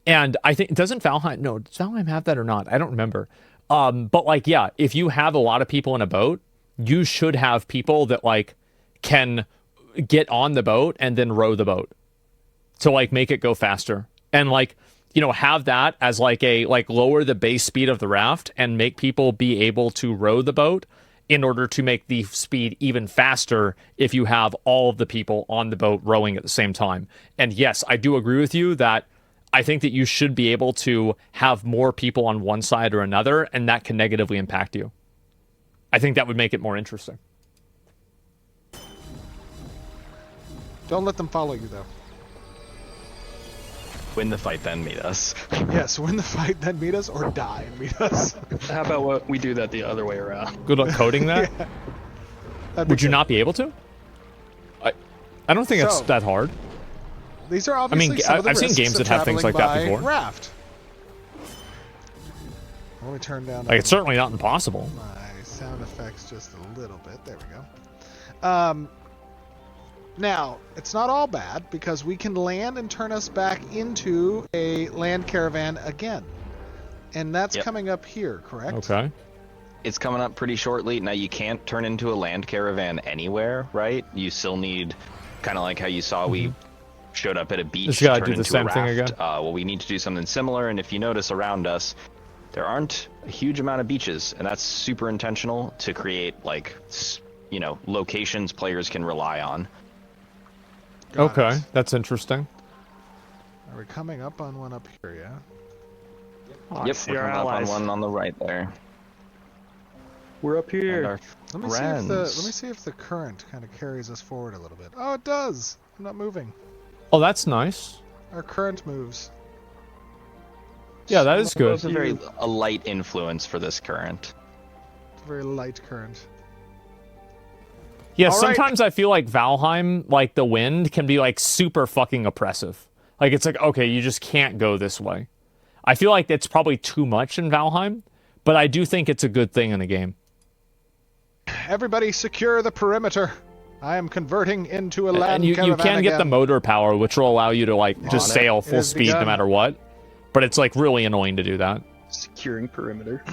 Speaker 1: And I think, doesn't Valheim, no, does Valheim have that or not? I don't remember. But like, yeah, if you have a lot of people in a boat, you should have people that like can get on the boat and then row the boat to like make it go faster. And like, you know, have that as like a, like lower the base speed of the raft and make people be able to row the boat in order to make the speed even faster if you have all of the people on the boat rowing at the same time. And yes, I do agree with you that I think that you should be able to have more people on one side or another, and that can negatively impact you. I think that would make it more interesting.
Speaker 2: Don't let them follow you, though.
Speaker 3: Win the fight, then meet us.
Speaker 2: Yes, win the fight, then meet us, or die and meet us.
Speaker 5: How about what we do that the other way around?
Speaker 1: Good luck coding that.
Speaker 2: Yeah. That'd be
Speaker 1: Would you
Speaker 2: good.
Speaker 1: not be able to? I don't think it's
Speaker 2: So-
Speaker 1: that hard.
Speaker 2: These are obviously some of the
Speaker 1: I've seen
Speaker 2: risks
Speaker 1: games
Speaker 2: of
Speaker 1: that have things like that
Speaker 2: traveling by
Speaker 1: before.
Speaker 2: Raft. Let me turn down
Speaker 1: Like, it's certainly not impossible.
Speaker 2: my sound effects just a little bit. There we go. Now, it's not all bad because we can land and turn us back into a land caravan again. And that's
Speaker 3: Yep.
Speaker 2: coming up here, correct?
Speaker 1: Okay.
Speaker 3: It's coming up pretty shortly. Now, you can't turn into a land caravan anywhere, right? You still need, kind of like how you saw we showed up at a beach.
Speaker 1: Just gotta
Speaker 3: turn
Speaker 1: do the
Speaker 3: into
Speaker 1: same
Speaker 3: a
Speaker 1: thing
Speaker 3: raft.
Speaker 1: again.
Speaker 3: Well, we need to do something similar, and if you notice around us, there aren't a huge amount of beaches, and that's super intentional to create, like, you know, locations players can rely on.
Speaker 2: Got
Speaker 1: Okay,
Speaker 2: it.
Speaker 1: that's interesting.
Speaker 2: Are we coming up on one up here, yeah?
Speaker 4: Oh, I
Speaker 3: Yep,
Speaker 4: see
Speaker 3: we're
Speaker 4: our
Speaker 3: coming up on
Speaker 4: allies.
Speaker 3: one on the right there.
Speaker 5: We're up
Speaker 3: And
Speaker 5: here.
Speaker 3: our
Speaker 2: Let me see if the current kind of carries us forward a little bit. Oh, it does. I'm not moving.
Speaker 1: Oh, that's nice.
Speaker 2: Our current moves.
Speaker 1: Yeah, that is good.
Speaker 3: It's a light influence for this current.
Speaker 2: It's a very light current.
Speaker 1: Yeah,
Speaker 2: All right.
Speaker 1: sometimes I feel like Valheim, like the wind, can be like super fucking oppressive. Like it's like, okay, you just can't go this way. I feel like that's probably too much in Valheim, but I do think it's a good thing in the game.
Speaker 2: Everybody secure the perimeter. I am converting into a land
Speaker 1: And you
Speaker 2: caravan
Speaker 1: can get the
Speaker 2: again.
Speaker 1: motor power, which will allow you to like just
Speaker 2: On it.
Speaker 1: sail
Speaker 2: It
Speaker 1: full
Speaker 2: has
Speaker 1: speed no
Speaker 2: begun.
Speaker 1: matter what. But it's like really annoying to do that.
Speaker 5: Securing perimeter.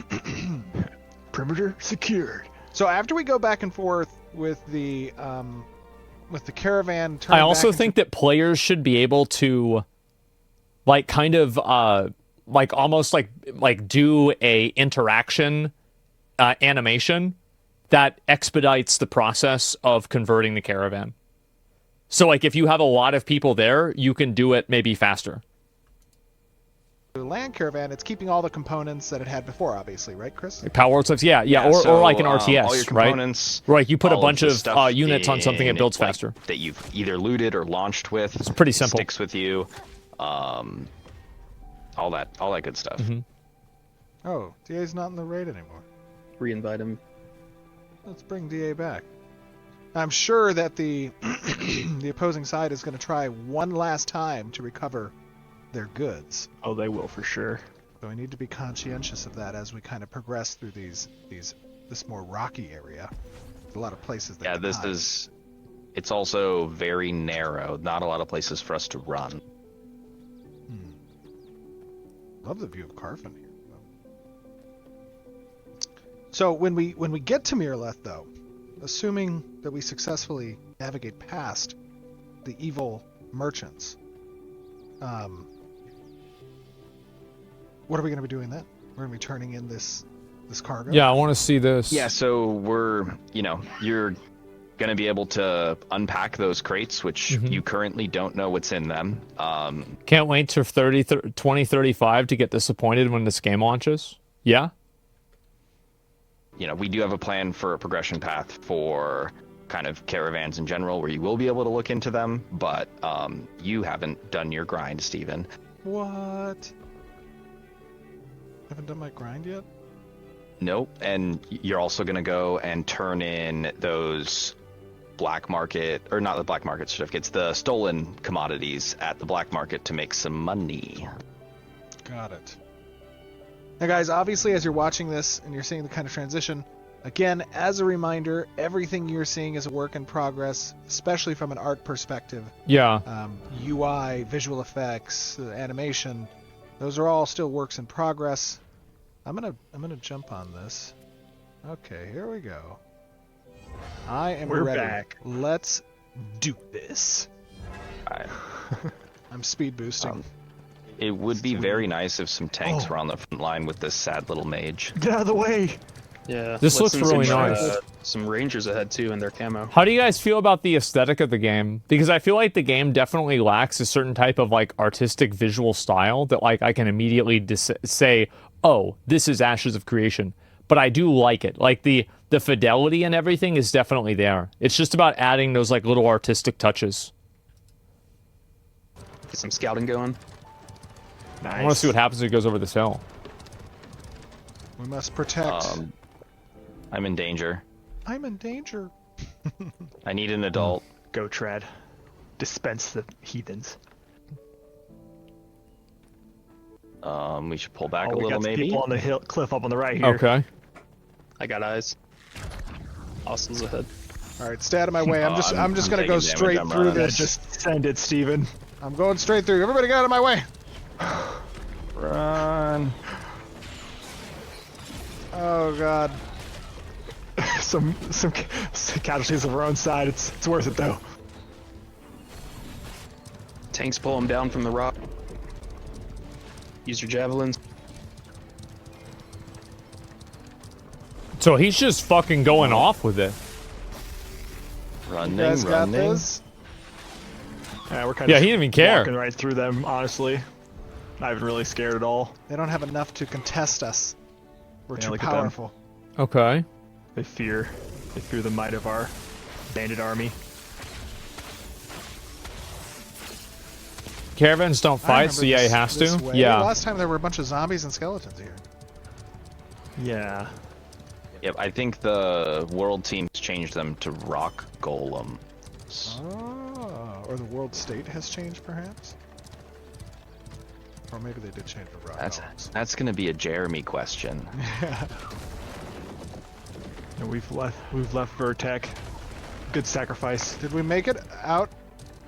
Speaker 2: Perimeter secured. So after we go back and forth with the caravan,
Speaker 1: I also think that players should be able to like kind of like almost like do a interaction animation that expedites the process of converting the caravan. So like if you have a lot of people there, you can do it maybe faster.
Speaker 2: the land caravan, it's keeping all the components that it had before, obviously, right, Chris?
Speaker 1: Like power stuff, yeah, or
Speaker 3: so,
Speaker 1: like an
Speaker 3: all your
Speaker 1: RTS, right?
Speaker 3: components,
Speaker 1: Right, you put a
Speaker 3: all
Speaker 1: bunch
Speaker 3: the
Speaker 1: of
Speaker 3: stuff
Speaker 1: units on something, it
Speaker 3: in
Speaker 1: builds
Speaker 3: like,
Speaker 1: faster.
Speaker 3: that you've either looted or launched with.
Speaker 1: It's pretty simple.
Speaker 3: Sticks with you. All that good stuff.
Speaker 1: Mm-hmm.
Speaker 2: Oh, DA's not in the raid anymore.
Speaker 5: Reinvite him.
Speaker 2: Let's bring DA back. I'm sure that the the opposing side is going to try one last time to recover their goods.
Speaker 4: Oh, they will for sure.
Speaker 2: So we need to be conscientious of that as we kind of progress through this more rocky area. There's a lot of places that
Speaker 3: Yeah,
Speaker 2: can
Speaker 3: this
Speaker 2: hide.
Speaker 3: is. It's also very narrow. Not a lot of places for us to run.
Speaker 2: Love the view of Carfin here. So when we get to Mirleth, though, assuming that we successfully navigate past the evil merchants, what are we going to be doing then? We're going to be turning in this cargo.
Speaker 1: Yeah, I want to see this.
Speaker 3: Yeah, so you're gonna be able to unpack those crates, which you currently don't know what's in them.
Speaker 1: Can't wait till 2035 to get disappointed when this game launches. Yeah?
Speaker 3: We do have a plan for a progression path for kind of caravans in general, where you will be able to look into them, but you haven't done your grind, Steven.
Speaker 2: What? Haven't done my grind yet?
Speaker 3: Nope, and you're also gonna go and turn in those black market, or not the black market certificates, the stolen commodities at the black market to make some money.
Speaker 2: Got it. Now, guys, obviously, as you're watching this and you're seeing the kind of transition, again, as a reminder, everything you're seeing is a work in progress, especially from an art perspective.
Speaker 1: Yeah.
Speaker 2: UI, visual effects, animation, those are all still works in progress. I'm gonna jump on this. Okay, here we go. I am
Speaker 4: We're
Speaker 2: ready.
Speaker 4: back.
Speaker 2: Let's do this. I'm speed boosting.
Speaker 3: It would be very nice if some tanks were on the front line with this sad little mage.
Speaker 4: Get out of the way!
Speaker 5: Yeah.
Speaker 1: This looks
Speaker 5: listen,
Speaker 1: really
Speaker 5: some,
Speaker 1: nice.
Speaker 5: Some rangers ahead too in their camo.
Speaker 1: How do you guys feel about the aesthetic of the game? Because I feel like the game definitely lacks a certain type of like artistic visual style that like I can immediately say, oh, this is Ashes of Creation. But I do like it. Like the fidelity and everything is definitely there. It's just about adding those like little artistic touches.
Speaker 5: Get some scouting going.
Speaker 4: Nice.
Speaker 1: I want to see what happens when it goes over this hill.
Speaker 2: We must protect.
Speaker 3: I'm in danger.
Speaker 2: I'm in danger.
Speaker 3: I need an adult.
Speaker 4: Go tread. Dispense the heathens.
Speaker 3: We should pull back a
Speaker 4: We
Speaker 3: little,
Speaker 4: got some
Speaker 3: maybe.
Speaker 4: people on the hill, cliff up on the right here.
Speaker 1: Okay.
Speaker 5: I got eyes. Hostiles ahead.
Speaker 2: All right, stay out of my way. I'm just
Speaker 3: I'm
Speaker 2: gonna
Speaker 3: taking
Speaker 2: go
Speaker 3: damage,
Speaker 2: straight
Speaker 3: I'm
Speaker 2: through
Speaker 3: running.
Speaker 2: this.
Speaker 4: Just send it, Steven.
Speaker 2: I'm going straight through. Everybody get out of my way.
Speaker 3: Run.
Speaker 2: Oh God.
Speaker 4: some casualties of our own side. It's worth it though.
Speaker 5: Tanks pull them down from the rock. Use your javelins.
Speaker 1: So he's just fucking going off with it.
Speaker 3: Running,
Speaker 2: You guys got
Speaker 3: running.
Speaker 2: this.
Speaker 4: Yeah, we're kind
Speaker 1: Yeah,
Speaker 4: of
Speaker 1: he didn't even care.
Speaker 4: walking right through them. Honestly, not even really scared at all.
Speaker 2: They don't have enough to contest us. We're
Speaker 4: Yeah,
Speaker 2: too
Speaker 4: look at them.
Speaker 2: powerful.
Speaker 1: Okay.
Speaker 4: They fear the might of our bandit army.
Speaker 1: Caravans don't
Speaker 2: I
Speaker 1: fight,
Speaker 2: remember
Speaker 1: so yeah, he
Speaker 2: this-
Speaker 1: has
Speaker 2: this
Speaker 1: to.
Speaker 2: way.
Speaker 1: Yeah.
Speaker 2: Last time there were a bunch of zombies and skeletons here.
Speaker 4: Yeah.
Speaker 3: Yep, I think the world teams changed them to rock golems.
Speaker 2: Oh, or the world state has changed, perhaps. Or maybe they did change the rock golems.
Speaker 3: That's gonna be a Jeremy question.
Speaker 4: And we've left Vertec. Good sacrifice.
Speaker 2: Did we make it out?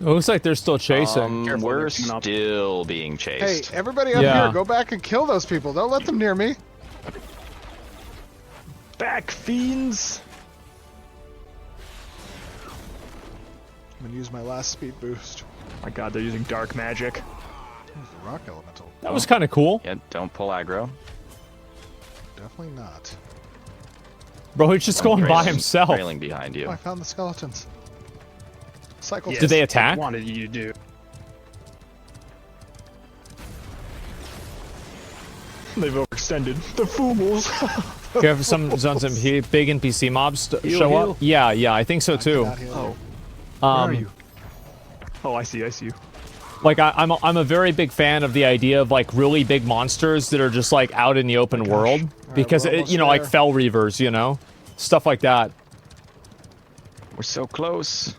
Speaker 1: It looks like they're still chasing.
Speaker 5: Careful,
Speaker 3: We're
Speaker 5: they're coming up.
Speaker 3: still being
Speaker 2: Hey,
Speaker 3: chased.
Speaker 2: everybody up
Speaker 1: Yeah.
Speaker 2: here, go back and kill those people. Don't let them near me.
Speaker 4: Back, fiends!
Speaker 2: I'm gonna use my last speed boost.
Speaker 4: My god, they're using dark magic.
Speaker 2: There's the rock elemental.
Speaker 1: That was kind of cool.
Speaker 3: Yeah, don't pull aggro.
Speaker 2: Definitely not.
Speaker 1: Bro, he's just going by
Speaker 3: Trailing-
Speaker 1: himself.
Speaker 3: Trailing behind you.
Speaker 2: Oh, I found the skeletons. Cycle.
Speaker 1: Did they attack?
Speaker 5: Wanted you to do.
Speaker 4: They've overextended. The fools!
Speaker 1: Careful, some zones and big NPC mobs show
Speaker 5: heal.
Speaker 1: up. Yeah, I think so too.
Speaker 4: Oh, where are
Speaker 1: Um,
Speaker 4: you? Oh, I see you.
Speaker 1: like I'm a very big fan of the idea of like really big monsters that are just like out in the open world because
Speaker 2: we're
Speaker 1: it, you know, like
Speaker 2: almost
Speaker 1: Fell Reavers, you know, stuff like that.
Speaker 3: We're so close.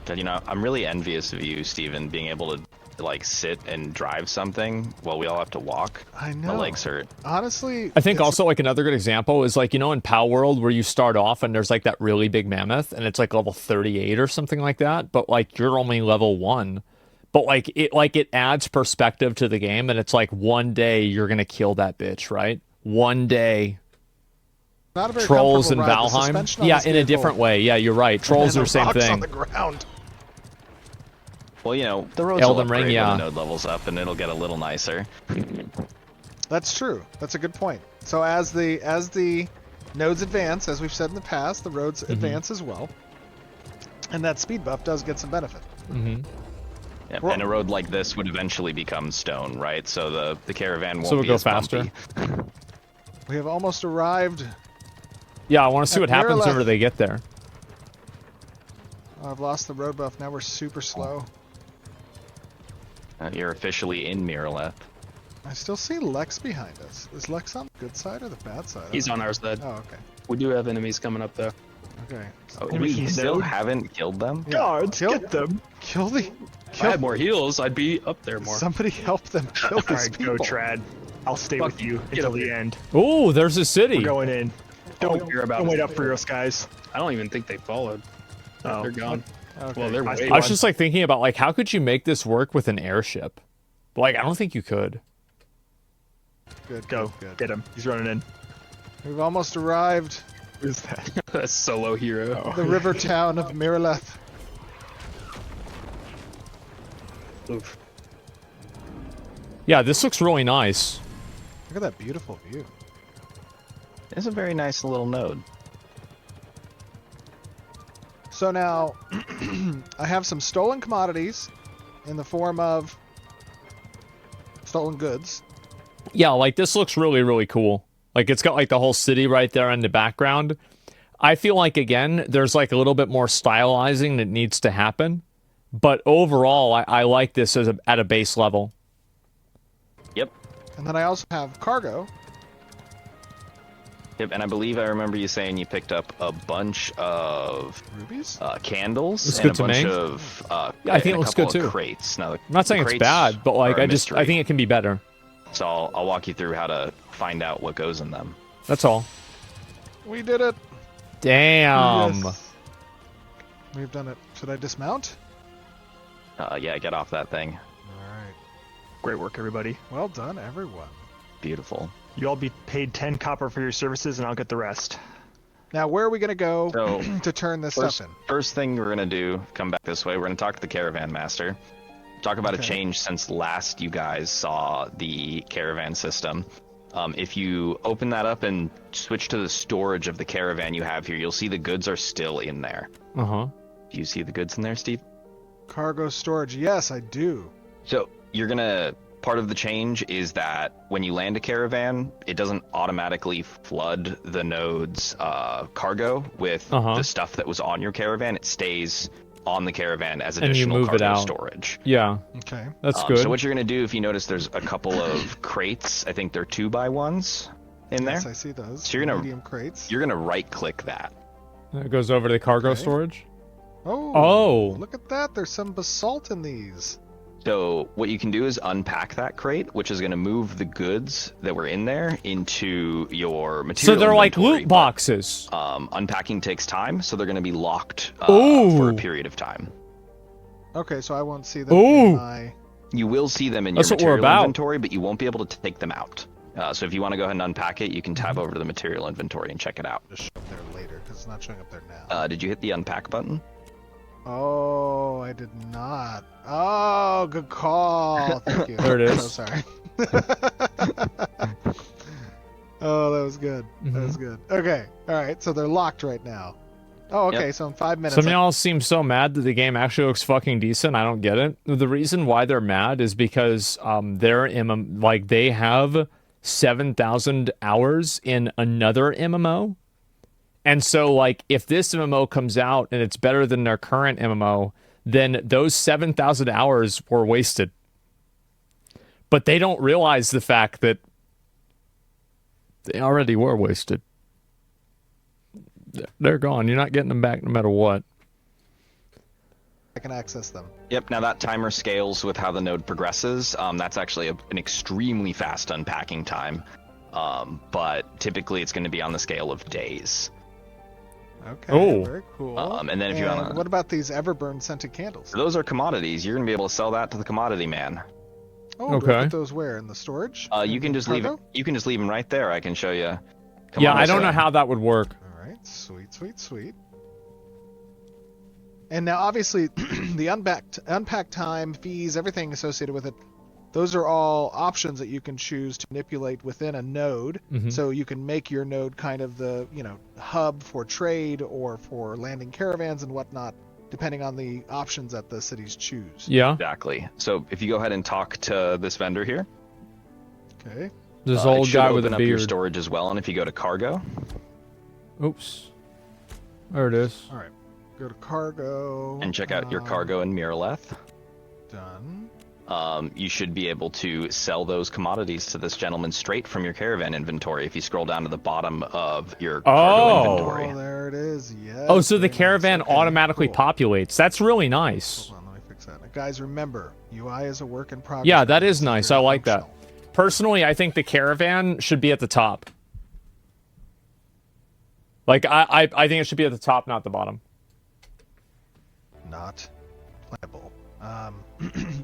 Speaker 3: God, you know, I'm really envious of you, Steven, being able to like sit and drive something while we all have to walk.
Speaker 2: I
Speaker 3: My
Speaker 2: know.
Speaker 3: legs hurt.
Speaker 2: Honestly,
Speaker 1: I think
Speaker 2: it's-
Speaker 1: also like another good example is like, you know, in Pal World where you start off and there's like that really big mammoth and it's like level 38 or something like that, but like you're only level 1. But like it adds perspective to the game and it's like one day you're going to kill that bitch, right? One day.
Speaker 2: not a very
Speaker 1: Trolls and
Speaker 2: comfortable ride. The
Speaker 1: Valheim.
Speaker 2: suspension on
Speaker 1: Yeah,
Speaker 2: this
Speaker 1: in a
Speaker 2: vehicle
Speaker 1: different way. Yeah, you're right. Trolls
Speaker 2: and
Speaker 1: are
Speaker 2: the
Speaker 1: same
Speaker 2: rocks
Speaker 1: thing.
Speaker 2: on the ground.
Speaker 3: Well, you know, the roads
Speaker 1: Elden
Speaker 3: will
Speaker 1: Ring,
Speaker 3: upgrade
Speaker 1: yeah.
Speaker 3: when the node levels up, and it'll get a little nicer.
Speaker 2: That's true. That's a good point. So as the nodes advance, as we've said in the past, the roads advance as well, and that speed buff does get some benefit.
Speaker 3: Yeah,
Speaker 2: Well-
Speaker 3: and a road like this would eventually become stone, right? So the caravan won't
Speaker 1: So it'll
Speaker 3: be
Speaker 1: go
Speaker 3: as
Speaker 1: faster.
Speaker 3: bumpy.
Speaker 2: We have almost arrived.
Speaker 1: Yeah, I want to see what
Speaker 2: At
Speaker 1: happens
Speaker 2: Mirrorleth.
Speaker 1: whenever they get there.
Speaker 2: Oh, I've lost the road buff. Now we're super slow.
Speaker 3: You're officially in Mirrorleth.
Speaker 2: I still see Lex behind us. Is Lex on the good side or the bad side?
Speaker 5: He's on our side.
Speaker 2: Oh, okay.
Speaker 5: We do have enemies coming up though.
Speaker 2: Okay.
Speaker 3: Oh,
Speaker 4: And
Speaker 3: we
Speaker 4: we
Speaker 3: still
Speaker 4: node?
Speaker 3: haven't killed them?
Speaker 4: Guards,
Speaker 2: Kill-
Speaker 4: get them.
Speaker 2: Kill the.
Speaker 5: If I had more heals, I'd be up there more.
Speaker 2: Somebody help them kill
Speaker 4: All
Speaker 2: these
Speaker 4: right,
Speaker 2: people.
Speaker 4: go Trad. I'll stay
Speaker 5: Fuck
Speaker 4: with
Speaker 5: you.
Speaker 4: you
Speaker 5: Get
Speaker 4: until
Speaker 5: over
Speaker 4: the
Speaker 5: here.
Speaker 4: end.
Speaker 1: Oh, there's a city.
Speaker 4: We're going in. Don't,
Speaker 5: You're about
Speaker 4: don't
Speaker 5: to
Speaker 4: wait
Speaker 5: say
Speaker 4: up for us, guys.
Speaker 5: I don't even think they followed.
Speaker 4: Oh,
Speaker 5: They're gone.
Speaker 2: Okay.
Speaker 5: Well, they're
Speaker 4: I-
Speaker 5: way.
Speaker 1: I was just like thinking about like how could you make this work with an airship? But, like I don't think you could.
Speaker 2: Good.
Speaker 4: Go.
Speaker 2: Good.
Speaker 4: Get him. He's running in.
Speaker 2: We've almost arrived.
Speaker 4: Who's that?
Speaker 5: a solo hero.
Speaker 2: The river town of Miraleth.
Speaker 5: Oof.
Speaker 1: Yeah, this looks really nice.
Speaker 2: Look at that beautiful view.
Speaker 3: It's a very nice little node.
Speaker 2: So now, I have some stolen commodities in the form of stolen goods.
Speaker 1: Yeah, like this looks really, really cool. Like it's got like the whole city right there in the background. I feel like again, there's like a little bit more stylizing that needs to happen. But overall, I like this as at a base level.
Speaker 3: Yep.
Speaker 2: And then I also have cargo.
Speaker 3: Yep, and I believe I remember you saying you picked up a bunch of
Speaker 2: Rubies?
Speaker 3: candles
Speaker 1: Looks
Speaker 3: and
Speaker 1: good
Speaker 3: a
Speaker 1: to
Speaker 3: bunch
Speaker 1: me.
Speaker 3: of
Speaker 1: Yeah, I think
Speaker 3: and
Speaker 1: it
Speaker 3: a
Speaker 1: looks
Speaker 3: couple
Speaker 1: good
Speaker 3: of
Speaker 1: too.
Speaker 3: crates. Now,
Speaker 1: I'm not saying it's
Speaker 3: crates
Speaker 1: bad, but like
Speaker 3: are a
Speaker 1: I
Speaker 3: mystery.
Speaker 1: think it can be better.
Speaker 3: So I'll walk you through how to find out what goes in them.
Speaker 1: That's all.
Speaker 2: We did it!
Speaker 1: Damn.
Speaker 2: Yes. We've done it. Should I dismount?
Speaker 3: Yeah, get off that thing.
Speaker 2: Alright.
Speaker 4: Great work, everybody.
Speaker 2: Well done, everyone.
Speaker 3: Beautiful.
Speaker 4: You all be paid 10 copper for your services, and I'll get the rest.
Speaker 2: Now, where are we going to go
Speaker 3: So,
Speaker 2: to turn this
Speaker 3: First,
Speaker 2: stuff in?
Speaker 3: first thing we're gonna do, come back this way. We're gonna talk to the caravan master. Talk about a
Speaker 2: Okay.
Speaker 3: change since last you guys saw the caravan system. If you open that up and switch to the storage of the caravan you have here, you'll see the goods are still in there.
Speaker 1: Uh-huh.
Speaker 3: Do you see the goods in there, Steve?
Speaker 2: Cargo storage. Yes, I do.
Speaker 3: So you're gonna. Part of the change is that when you land a caravan, it doesn't automatically flood the node's cargo with the stuff that was on your caravan. It stays on the caravan as
Speaker 1: And you
Speaker 3: additional
Speaker 1: move it
Speaker 3: cargo
Speaker 1: out.
Speaker 3: storage.
Speaker 1: Yeah,
Speaker 2: Okay.
Speaker 1: that's good.
Speaker 3: So what you're gonna do, if you notice, there's a couple of crates. I think they're 2x1s in there.
Speaker 2: Yes, I see those.
Speaker 3: So you're gonna-
Speaker 2: medium crates.
Speaker 3: You're gonna right-click that.
Speaker 1: It goes over to the cargo
Speaker 2: Okay.
Speaker 1: storage.
Speaker 2: Oh, look at that. There's some basalt in these.
Speaker 3: So what you can do is unpack that crate, which is going to move the goods that were in there into your
Speaker 1: So
Speaker 3: material
Speaker 1: they're like
Speaker 3: inventory,
Speaker 1: loot boxes.
Speaker 3: but, unpacking takes time, so they're going to be locked
Speaker 1: Ooh.
Speaker 3: for a period of time.
Speaker 2: Okay, so I won't see them
Speaker 1: Ooh.
Speaker 2: in my...
Speaker 3: You will see them in your
Speaker 1: That's what we're
Speaker 3: material
Speaker 1: about.
Speaker 3: inventory, but you won't be able to take them out. So if you want to go ahead and unpack it, you can tab over to the material inventory and check it out.
Speaker 2: Just show up there later, because it's not showing up there now.
Speaker 3: Did you hit the unpack button?
Speaker 2: Oh, I did not. Oh, good call. Thank you.
Speaker 1: There it is.
Speaker 2: So sorry. Oh, that was good. That was good. Okay. All right. So they're locked right now. Oh, okay.
Speaker 3: Yep.
Speaker 2: So in 5 minutes.
Speaker 1: Some of y'all seem so mad that the game actually looks fucking decent. I don't get it. The reason why they're mad is because they're like they have 7,000 hours in another MMO. And so like if this MMO comes out and it's better than their current MMO, then those 7,000 hours were wasted. But they don't realize the fact that they already were wasted. They're gone. You're not getting them back no matter what.
Speaker 2: I can access them.
Speaker 3: Yep, now that timer scales with how the node progresses. That's actually an extremely fast unpacking time. But typically it's going to be on the scale of days.
Speaker 2: Okay.
Speaker 1: Oh.
Speaker 2: Very cool.
Speaker 3: And then if you want
Speaker 2: What about these Everburn scented candles?
Speaker 3: those are commodities. You're going to be able to sell that to the commodity man.
Speaker 2: Oh, do I
Speaker 1: Okay.
Speaker 2: put those where? In the storage?
Speaker 3: You
Speaker 2: In
Speaker 3: can just leave it.
Speaker 2: cargo?
Speaker 3: You can just leave them right there. I can show you. Come
Speaker 1: Yeah,
Speaker 3: on
Speaker 1: I
Speaker 3: this
Speaker 1: don't know
Speaker 3: way.
Speaker 1: how that would work.
Speaker 2: All right. Sweet, sweet, sweet. And now, obviously, the unpack time, fees, everything associated with it, those are all options that you can choose to manipulate within a node.
Speaker 1: Mhm.
Speaker 2: So you can make your node kind of the, hub for trade or for landing caravans and whatnot, depending on the options that the cities choose.
Speaker 1: Yeah,
Speaker 3: Exactly. So if you go ahead and talk to this vendor here,
Speaker 2: Okay.
Speaker 1: this
Speaker 3: it
Speaker 1: old
Speaker 3: should
Speaker 1: guy with
Speaker 3: open
Speaker 1: a
Speaker 3: up your
Speaker 1: beard.
Speaker 3: storage as well. And if you go to cargo,
Speaker 1: Oops. There it is.
Speaker 2: All right. Go to cargo.
Speaker 3: and check out your cargo in Miraleth,
Speaker 2: Done.
Speaker 3: you should be able to sell those commodities to this gentleman straight from your caravan inventory. If you scroll down to the bottom of your cargo
Speaker 1: Oh.
Speaker 3: inventory.
Speaker 2: Oh, there There it is. Yes.
Speaker 1: Oh, so the
Speaker 2: very nice.
Speaker 1: caravan
Speaker 2: Okay,
Speaker 1: automatically
Speaker 2: cool.
Speaker 1: populates. That's really nice.
Speaker 2: Hold on, let me fix that. Now, guys, remember, UI is a work in progress.
Speaker 1: Yeah, that
Speaker 2: This
Speaker 1: is nice.
Speaker 2: very
Speaker 1: I like that.
Speaker 2: functional.
Speaker 1: Personally, I think the caravan should be at the top. Like, I think it should be at the top, not the bottom.
Speaker 2: Not playable.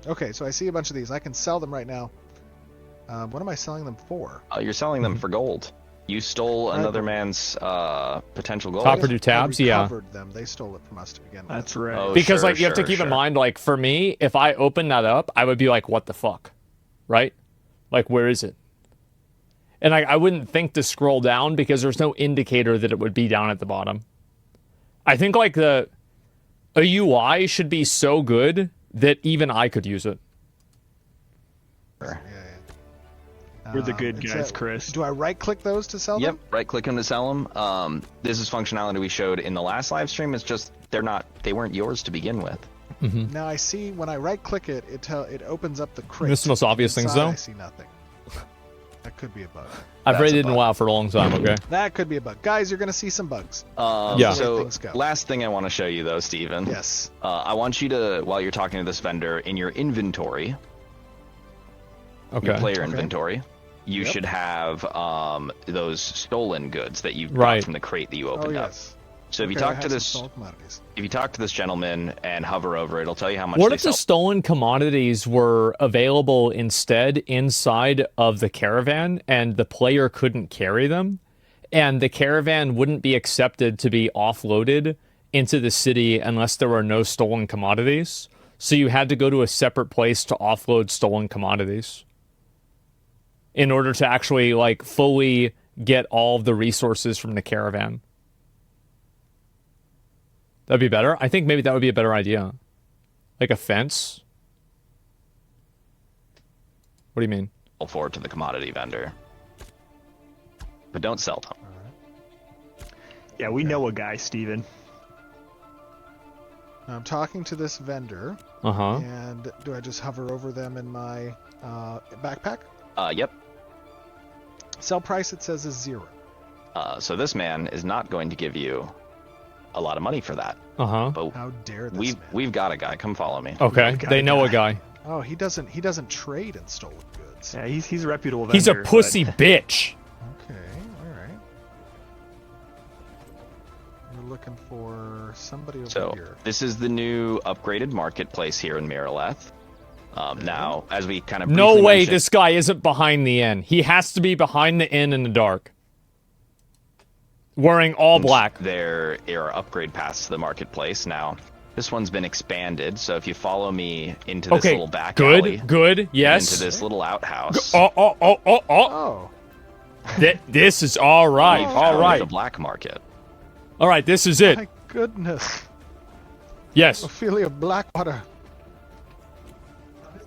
Speaker 2: Okay, so I see a bunch of these. I can sell them right now. What am I selling them for?
Speaker 3: You're selling them for gold. You stole another man's potential gold.
Speaker 1: Top Purdue tabs,
Speaker 2: I
Speaker 1: yeah.
Speaker 2: recovered them. They stole it from us to begin with.
Speaker 4: That's right.
Speaker 3: Oh,
Speaker 1: Because,
Speaker 3: sure,
Speaker 1: like, you have to
Speaker 3: sure,
Speaker 1: keep in
Speaker 3: sure.
Speaker 1: mind, like, for me, if I open that up, I would be like, what the fuck? Right? Like, where is it? And I wouldn't think to scroll down because there's no indicator that it would be down at the bottom. I think, like, a UI should be so good that even I could use it.
Speaker 2: Yeah.
Speaker 4: We're the good
Speaker 2: It's
Speaker 4: guys,
Speaker 2: a-
Speaker 4: Chris.
Speaker 2: Do I right-click those to sell
Speaker 3: Yep,
Speaker 2: them?
Speaker 3: right click them to sell them. This is functionality we showed in the last live stream. It's just they weren't yours to begin with.
Speaker 2: Now I see when I right-click it, it opens up the crate.
Speaker 1: This is the most obvious things,
Speaker 2: Inside,
Speaker 1: though.
Speaker 2: I see nothing. That could be a bug.
Speaker 1: I've
Speaker 3: That's a
Speaker 1: rated in
Speaker 3: bug.
Speaker 1: WoW for a long time, okay?
Speaker 2: That could be a bug. Guys, you're going to see some bugs.
Speaker 1: Yeah.
Speaker 2: the way
Speaker 3: So
Speaker 2: things go.
Speaker 3: last thing I want to show you though, Steven.
Speaker 2: Yes.
Speaker 3: I want you to, while you're talking to this vendor, in your inventory,
Speaker 1: Okay.
Speaker 3: your player
Speaker 2: Okay.
Speaker 3: inventory, you
Speaker 2: Yep.
Speaker 3: should have those stolen goods that you
Speaker 1: Right.
Speaker 3: got from the crate that you
Speaker 2: Oh,
Speaker 3: opened up.
Speaker 2: yes.
Speaker 3: So if you
Speaker 2: Okay, I
Speaker 3: talk to
Speaker 2: have some
Speaker 3: this,
Speaker 2: stolen commodities.
Speaker 3: if you talk to this gentleman and hover over it, it'll tell you how much
Speaker 1: What
Speaker 3: they
Speaker 1: if the
Speaker 3: sell.
Speaker 1: stolen commodities were available instead inside of the caravan and the player couldn't carry them? And the caravan wouldn't be accepted to be offloaded into the city unless there were no stolen commodities. So you had to go to a separate place to offload stolen commodities in order to actually, like, fully get all of the resources from the caravan. That'd be better. I think maybe that would be a better idea. Like a fence. What do you mean?
Speaker 3: forward to the commodity vendor, but don't sell them.
Speaker 4: Yeah, we know a guy, Steven.
Speaker 2: Now I'm talking to this vendor,
Speaker 1: Uh-huh.
Speaker 2: and do I just hover over them in my backpack?
Speaker 3: Yep.
Speaker 2: Sell price, it says, is 0.
Speaker 3: So this man is not going to give you a lot of money for that.
Speaker 1: Uh-huh.
Speaker 3: But
Speaker 2: How dare this man?
Speaker 3: we've got a guy. Come follow me.
Speaker 1: Okay.
Speaker 4: got
Speaker 1: They
Speaker 4: a
Speaker 1: know a
Speaker 4: guy.
Speaker 1: guy.
Speaker 2: Oh, he doesn't trade in stolen goods.
Speaker 4: Yeah, he's a reputable vendor.
Speaker 1: He's a
Speaker 4: but-
Speaker 1: pussy bitch.
Speaker 2: Okay, all right. We're looking for somebody over
Speaker 3: So
Speaker 2: here.
Speaker 3: this is the new upgraded marketplace here in Miraleth. Now, as we kind of
Speaker 1: No
Speaker 3: briefly
Speaker 1: way
Speaker 3: mentioned-
Speaker 1: this guy isn't behind the inn. He has to be behind the inn in the dark. Wearing all black.
Speaker 3: There are upgrade paths to the marketplace now. This one's been expanded, so if you follow me into this
Speaker 1: Okay,
Speaker 3: little back alley,
Speaker 1: good, yes.
Speaker 3: into this little outhouse,
Speaker 2: Oh,
Speaker 1: This is all right,
Speaker 3: we've
Speaker 1: all
Speaker 3: found
Speaker 1: right.
Speaker 3: the black market.
Speaker 1: All right, this is it.
Speaker 2: my goodness.
Speaker 1: Yes.
Speaker 2: Ophelia Blackwater.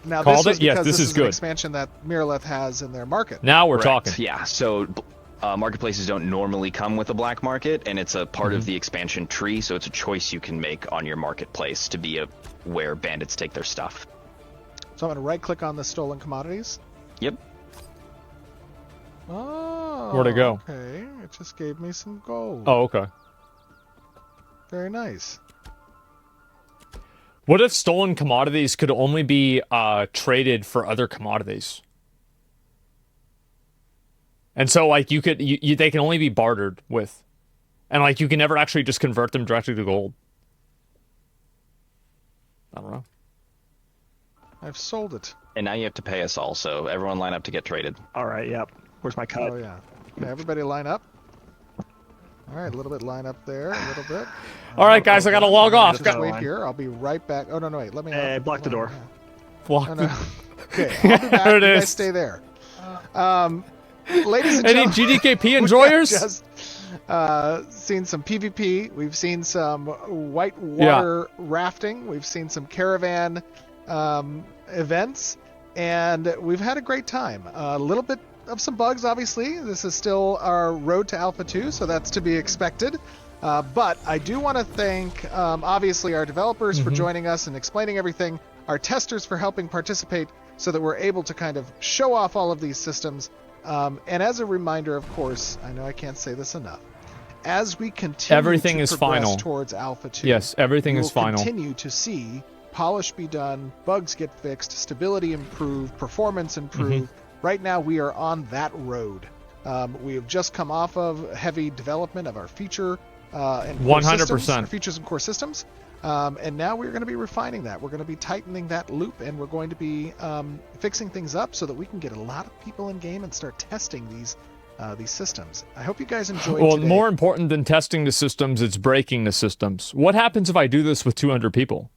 Speaker 2: Now,
Speaker 1: Called
Speaker 2: this was
Speaker 1: it? Yes,
Speaker 2: because
Speaker 1: this is
Speaker 2: an
Speaker 1: good.
Speaker 2: expansion that Miraleth has in their market.
Speaker 1: Now we're
Speaker 3: Correct.
Speaker 1: talking.
Speaker 3: Yeah, so marketplaces don't normally come with a black market, and it's a part
Speaker 1: Mm-hmm.
Speaker 3: of the expansion tree, so it's a choice you can make on your marketplace to be where bandits take their stuff.
Speaker 2: So I'm going to right-click on the stolen commodities.
Speaker 3: Yep.
Speaker 2: Oh.
Speaker 1: Where'd it go?
Speaker 2: Okay, it just gave me some gold.
Speaker 1: Oh, okay.
Speaker 2: Very nice.
Speaker 1: What if stolen commodities could only be traded for other commodities? And so, like, they can only be bartered with. And, like, you can never actually just convert them directly to gold. I don't know.
Speaker 2: I've sold it.
Speaker 3: And now you have to pay us all, so everyone line up to get traded.
Speaker 4: All right, yep. Where's my cut?
Speaker 2: Oh, yeah. Okay, everybody line up. All right, a little bit line up there, a little bit.
Speaker 1: All right, guys, I gotta log off.
Speaker 2: Just
Speaker 4: Got-
Speaker 2: wait here. I'll be right back. Oh, no, wait. Let me...
Speaker 4: Block the door.
Speaker 1: Block
Speaker 2: Oh,
Speaker 1: the-
Speaker 2: no. Okay, I'll be back.
Speaker 1: There it
Speaker 2: You guys
Speaker 1: is.
Speaker 2: stay there. Ladies and
Speaker 1: Any
Speaker 2: gentlemen,
Speaker 1: GDKP
Speaker 2: we have
Speaker 1: enjoyers?
Speaker 2: just seen some PvP. We've seen some white water rafting. We've seen some caravan events, and we've had a great time. A little bit of some bugs, obviously. This is still our road to Alpha 2, so that's to be expected. But I do want to thank, obviously, our developers for joining us and explaining everything, our testers for helping participate so that we're able to kind of show off all of these systems. And as a reminder, of course, I know I can't say this enough, as we continue
Speaker 1: Everything
Speaker 2: to
Speaker 1: is
Speaker 2: progress
Speaker 1: final.
Speaker 2: towards Alpha 2,
Speaker 1: Yes, everything
Speaker 2: we
Speaker 1: is
Speaker 2: will
Speaker 1: final.
Speaker 2: continue to see polish be done, bugs get fixed, stability improve, performance improve. Right now, we are on that road. We have just come off of heavy development of our feature and core
Speaker 1: 100%.
Speaker 2: systems, our features and core systems. And now we're going to be refining that. We're going to be tightening that loop, and we're going to be fixing things up so that we can get a lot of people in game and start testing these systems. I hope you guys enjoyed
Speaker 1: Well,
Speaker 2: today.
Speaker 1: more important than testing the systems, it's breaking the systems. What happens if I do this with 200 people?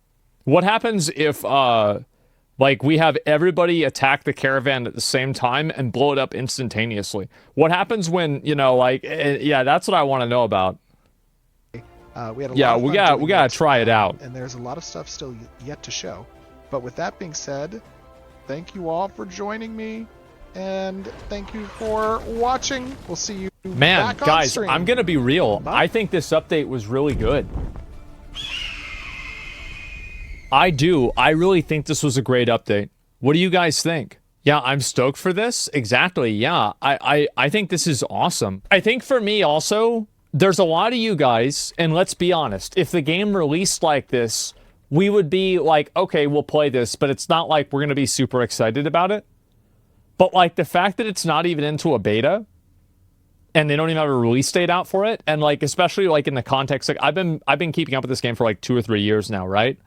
Speaker 1: What happens if, like, we have everybody attack the caravan at the same time and blow it up instantaneously? What happens when, you know, like, yeah, that's what I want to know about.
Speaker 2: We had a
Speaker 1: Yeah,
Speaker 2: lot of
Speaker 1: we
Speaker 2: fun
Speaker 1: got
Speaker 2: doing
Speaker 1: to
Speaker 2: that,
Speaker 1: try it out.
Speaker 2: and there's a lot of stuff still yet to show. But with that being said, thank you all for joining me, and thank you for watching. We'll see you
Speaker 1: Man,
Speaker 2: back on
Speaker 1: guys,
Speaker 2: stream.
Speaker 1: I'm going to be real.
Speaker 2: Bye.
Speaker 1: I think this update was really good. I do. I really think this was a great update. What do you guys think? Yeah, I'm stoked for this. Exactly. Yeah, I think this is awesome. I think for me also, there's a lot of you guys, and let's be honest, if the game released like this, we would be like, okay, we'll play this, but it's not like we're going to be super excited about it. But like the fact that it's not even into a beta, and they don't even have a release date out for it, and like especially like in the context, like I've been keeping up with this game for like 2 or 3 years now, right?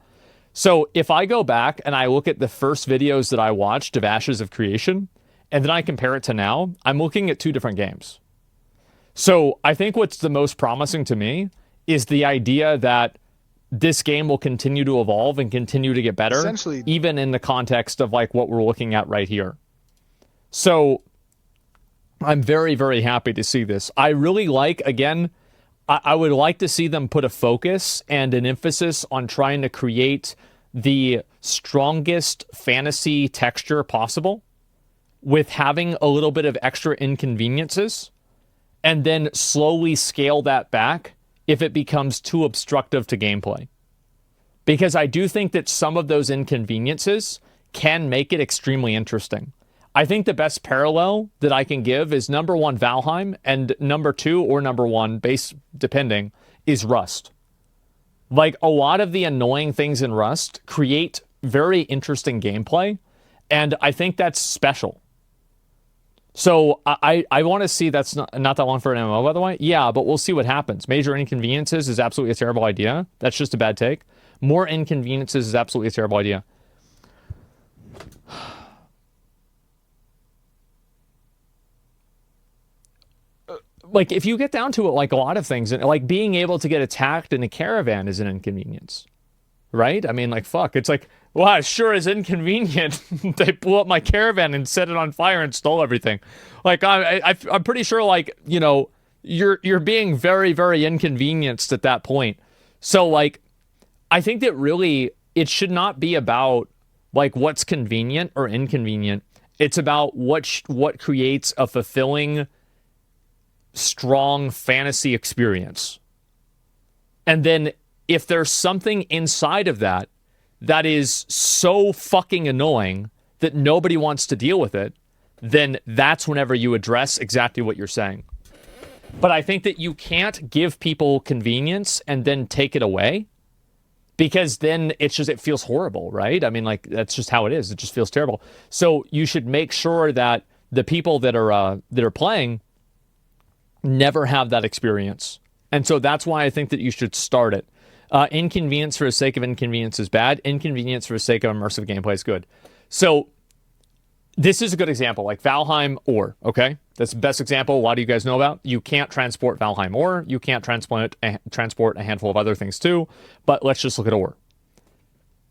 Speaker 1: So if I go back and I look at the first videos that I watched of Ashes of Creation, and then I compare it to now, I'm looking at 2 different games. So I think what's the most promising to me is the idea that this game will continue to evolve and continue to get better,
Speaker 2: Essentially,
Speaker 1: even in the context of like what we're looking at right here. So I'm very, very happy to see this. I really like, again, I would like to see them put a focus and an emphasis on trying to create the strongest fantasy texture possible with having a little bit of extra inconveniences, and then slowly scale that back if it becomes too obstructive to gameplay. Because I do think that some of those inconveniences can make it extremely interesting. I think the best parallel that I can give is number 1, Valheim, and number 2 or number 1, base depending, is Rust. Like a lot of the annoying things in Rust create very interesting gameplay, and I think that's special. So I want to see, that's not that long for an MMO, by the way. Yeah, but we'll see what happens. Major inconveniences is absolutely a terrible idea. That's just a bad take. More inconveniences is absolutely a terrible idea. Like, if you get down to it, like a lot of things, like being able to get attacked in a caravan is an inconvenience, right? I mean, like, fuck. It's like, wow, it sure is inconvenient. They blew up my caravan and set it on fire and stole everything. Like, I'm pretty sure, like, you know, you're being very, very inconvenienced at that point. So, like, I think that really it should not be about, like, what's convenient or inconvenient. It's about what creates a fulfilling, strong fantasy experience. And then if there's something inside of that that is so fucking annoying that nobody wants to deal with it, then that's whenever you address exactly what you're saying. But I think that you can't give people convenience and then take it away, because then it feels horrible, right? I mean, like, that's just how it is. It just feels terrible. So you should make sure that the people that are playing never have that experience. And so that's why I think that you should start it. Inconvenience for the sake of inconvenience is bad. Inconvenience for the sake of immersive gameplay is good. So this is a good example, like Valheim ore, okay? That's the best example a lot of you guys know about. You can't transport Valheim ore. You can't transport a handful of other things too. But let's just look at ore.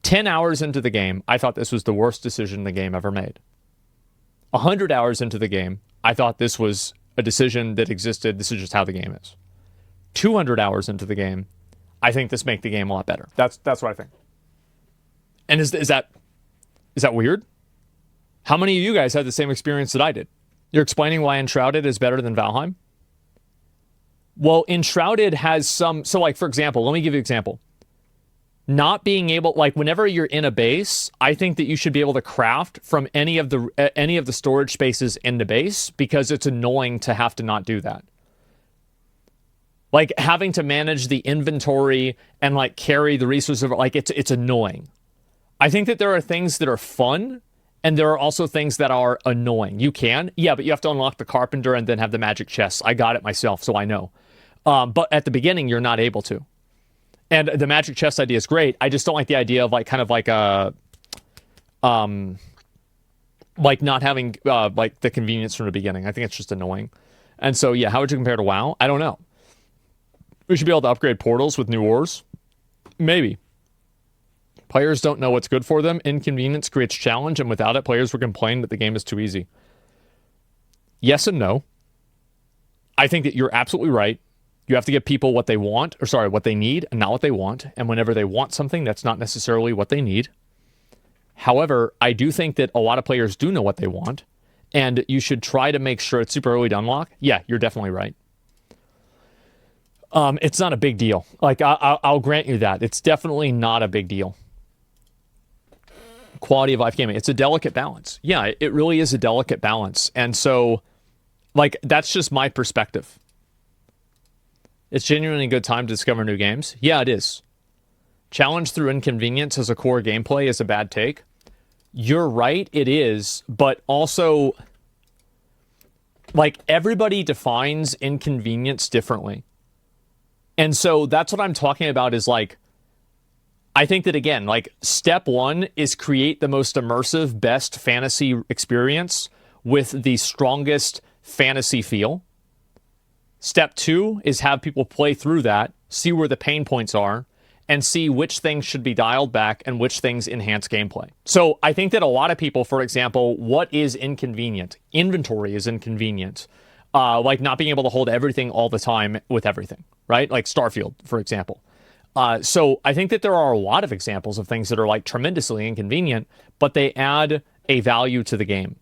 Speaker 1: 10 hours into the game, I thought this was the worst decision the game ever made. 100 hours into the game, I thought this was a decision that existed. This is just how the game is. 200 hours into the game, I think this makes the game a lot better. That's what I think. And is that weird? How many of you guys had the same experience that I did? You're explaining why Enshrouded is better than Valheim? Well, Enshrouded has some, so like, for example, let me give you an example. Not being able, like, whenever you're in a base, I think that you should be able to craft from any of the storage spaces in the base, because it's annoying to have to not do that. Like having to manage the inventory and like carry the resources, like it's annoying. I think that there are things that are fun and there are also things that are annoying. You can, yeah, but you have to unlock the carpenter and then have the magic chests. I got it myself, so I know. But at the beginning, you're not able to. And the magic chest idea is great. I just don't like the idea of like kind of like a, like not having like the convenience from the beginning. I think it's just annoying. And so yeah, how would you compare to WoW? I don't know. We should be able to upgrade portals with new ores. Maybe. Players don't know what's good for them. Inconvenience creates challenge, and without it, players will complain that the game is too easy. Yes and no. I think that you're absolutely right. You have to give people what they want, or sorry, what they need, and not what they want. And whenever they want something, that's not necessarily what they need. However, I do think that a lot of players do know what they want, and you should try to make sure it's super early to unlock. Yeah, you're definitely right. It's not a big deal. Like, I'll grant you that. It's definitely not a big deal. Quality of life gaming. It's a delicate balance. Yeah, it really is a delicate balance. And so, like, that's just my perspective. It's genuinely a good time to discover new games. Yeah, it is. Challenge through inconvenience as a core gameplay is a bad take. You're right, it is. But also, like, everybody defines inconvenience differently. And so that's what I'm talking about is like, I think that again, like step one is create the most immersive, best fantasy experience with the strongest fantasy feel. Step two is have people play through that, see where the pain points are, and see which things should be dialed back and which things enhance gameplay. So I think that a lot of people, for example, what is inconvenient? Inventory is inconvenient. Like not being able to hold everything all the time with everything, right? Like Starfield, for example. So I think that there are a lot of examples of things that are like tremendously inconvenient, but they add a value to the game.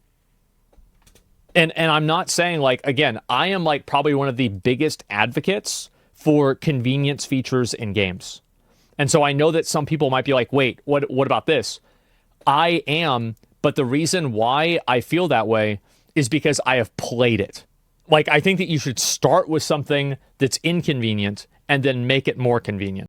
Speaker 1: And I'm not saying like, again, I am like probably one of the biggest advocates for convenience features in games. And so I know that some people might be like, wait, what about this? I am, but the reason why I feel that way is because I have played it. Like, I think that you should start with something that's inconvenient and then make it more convenient.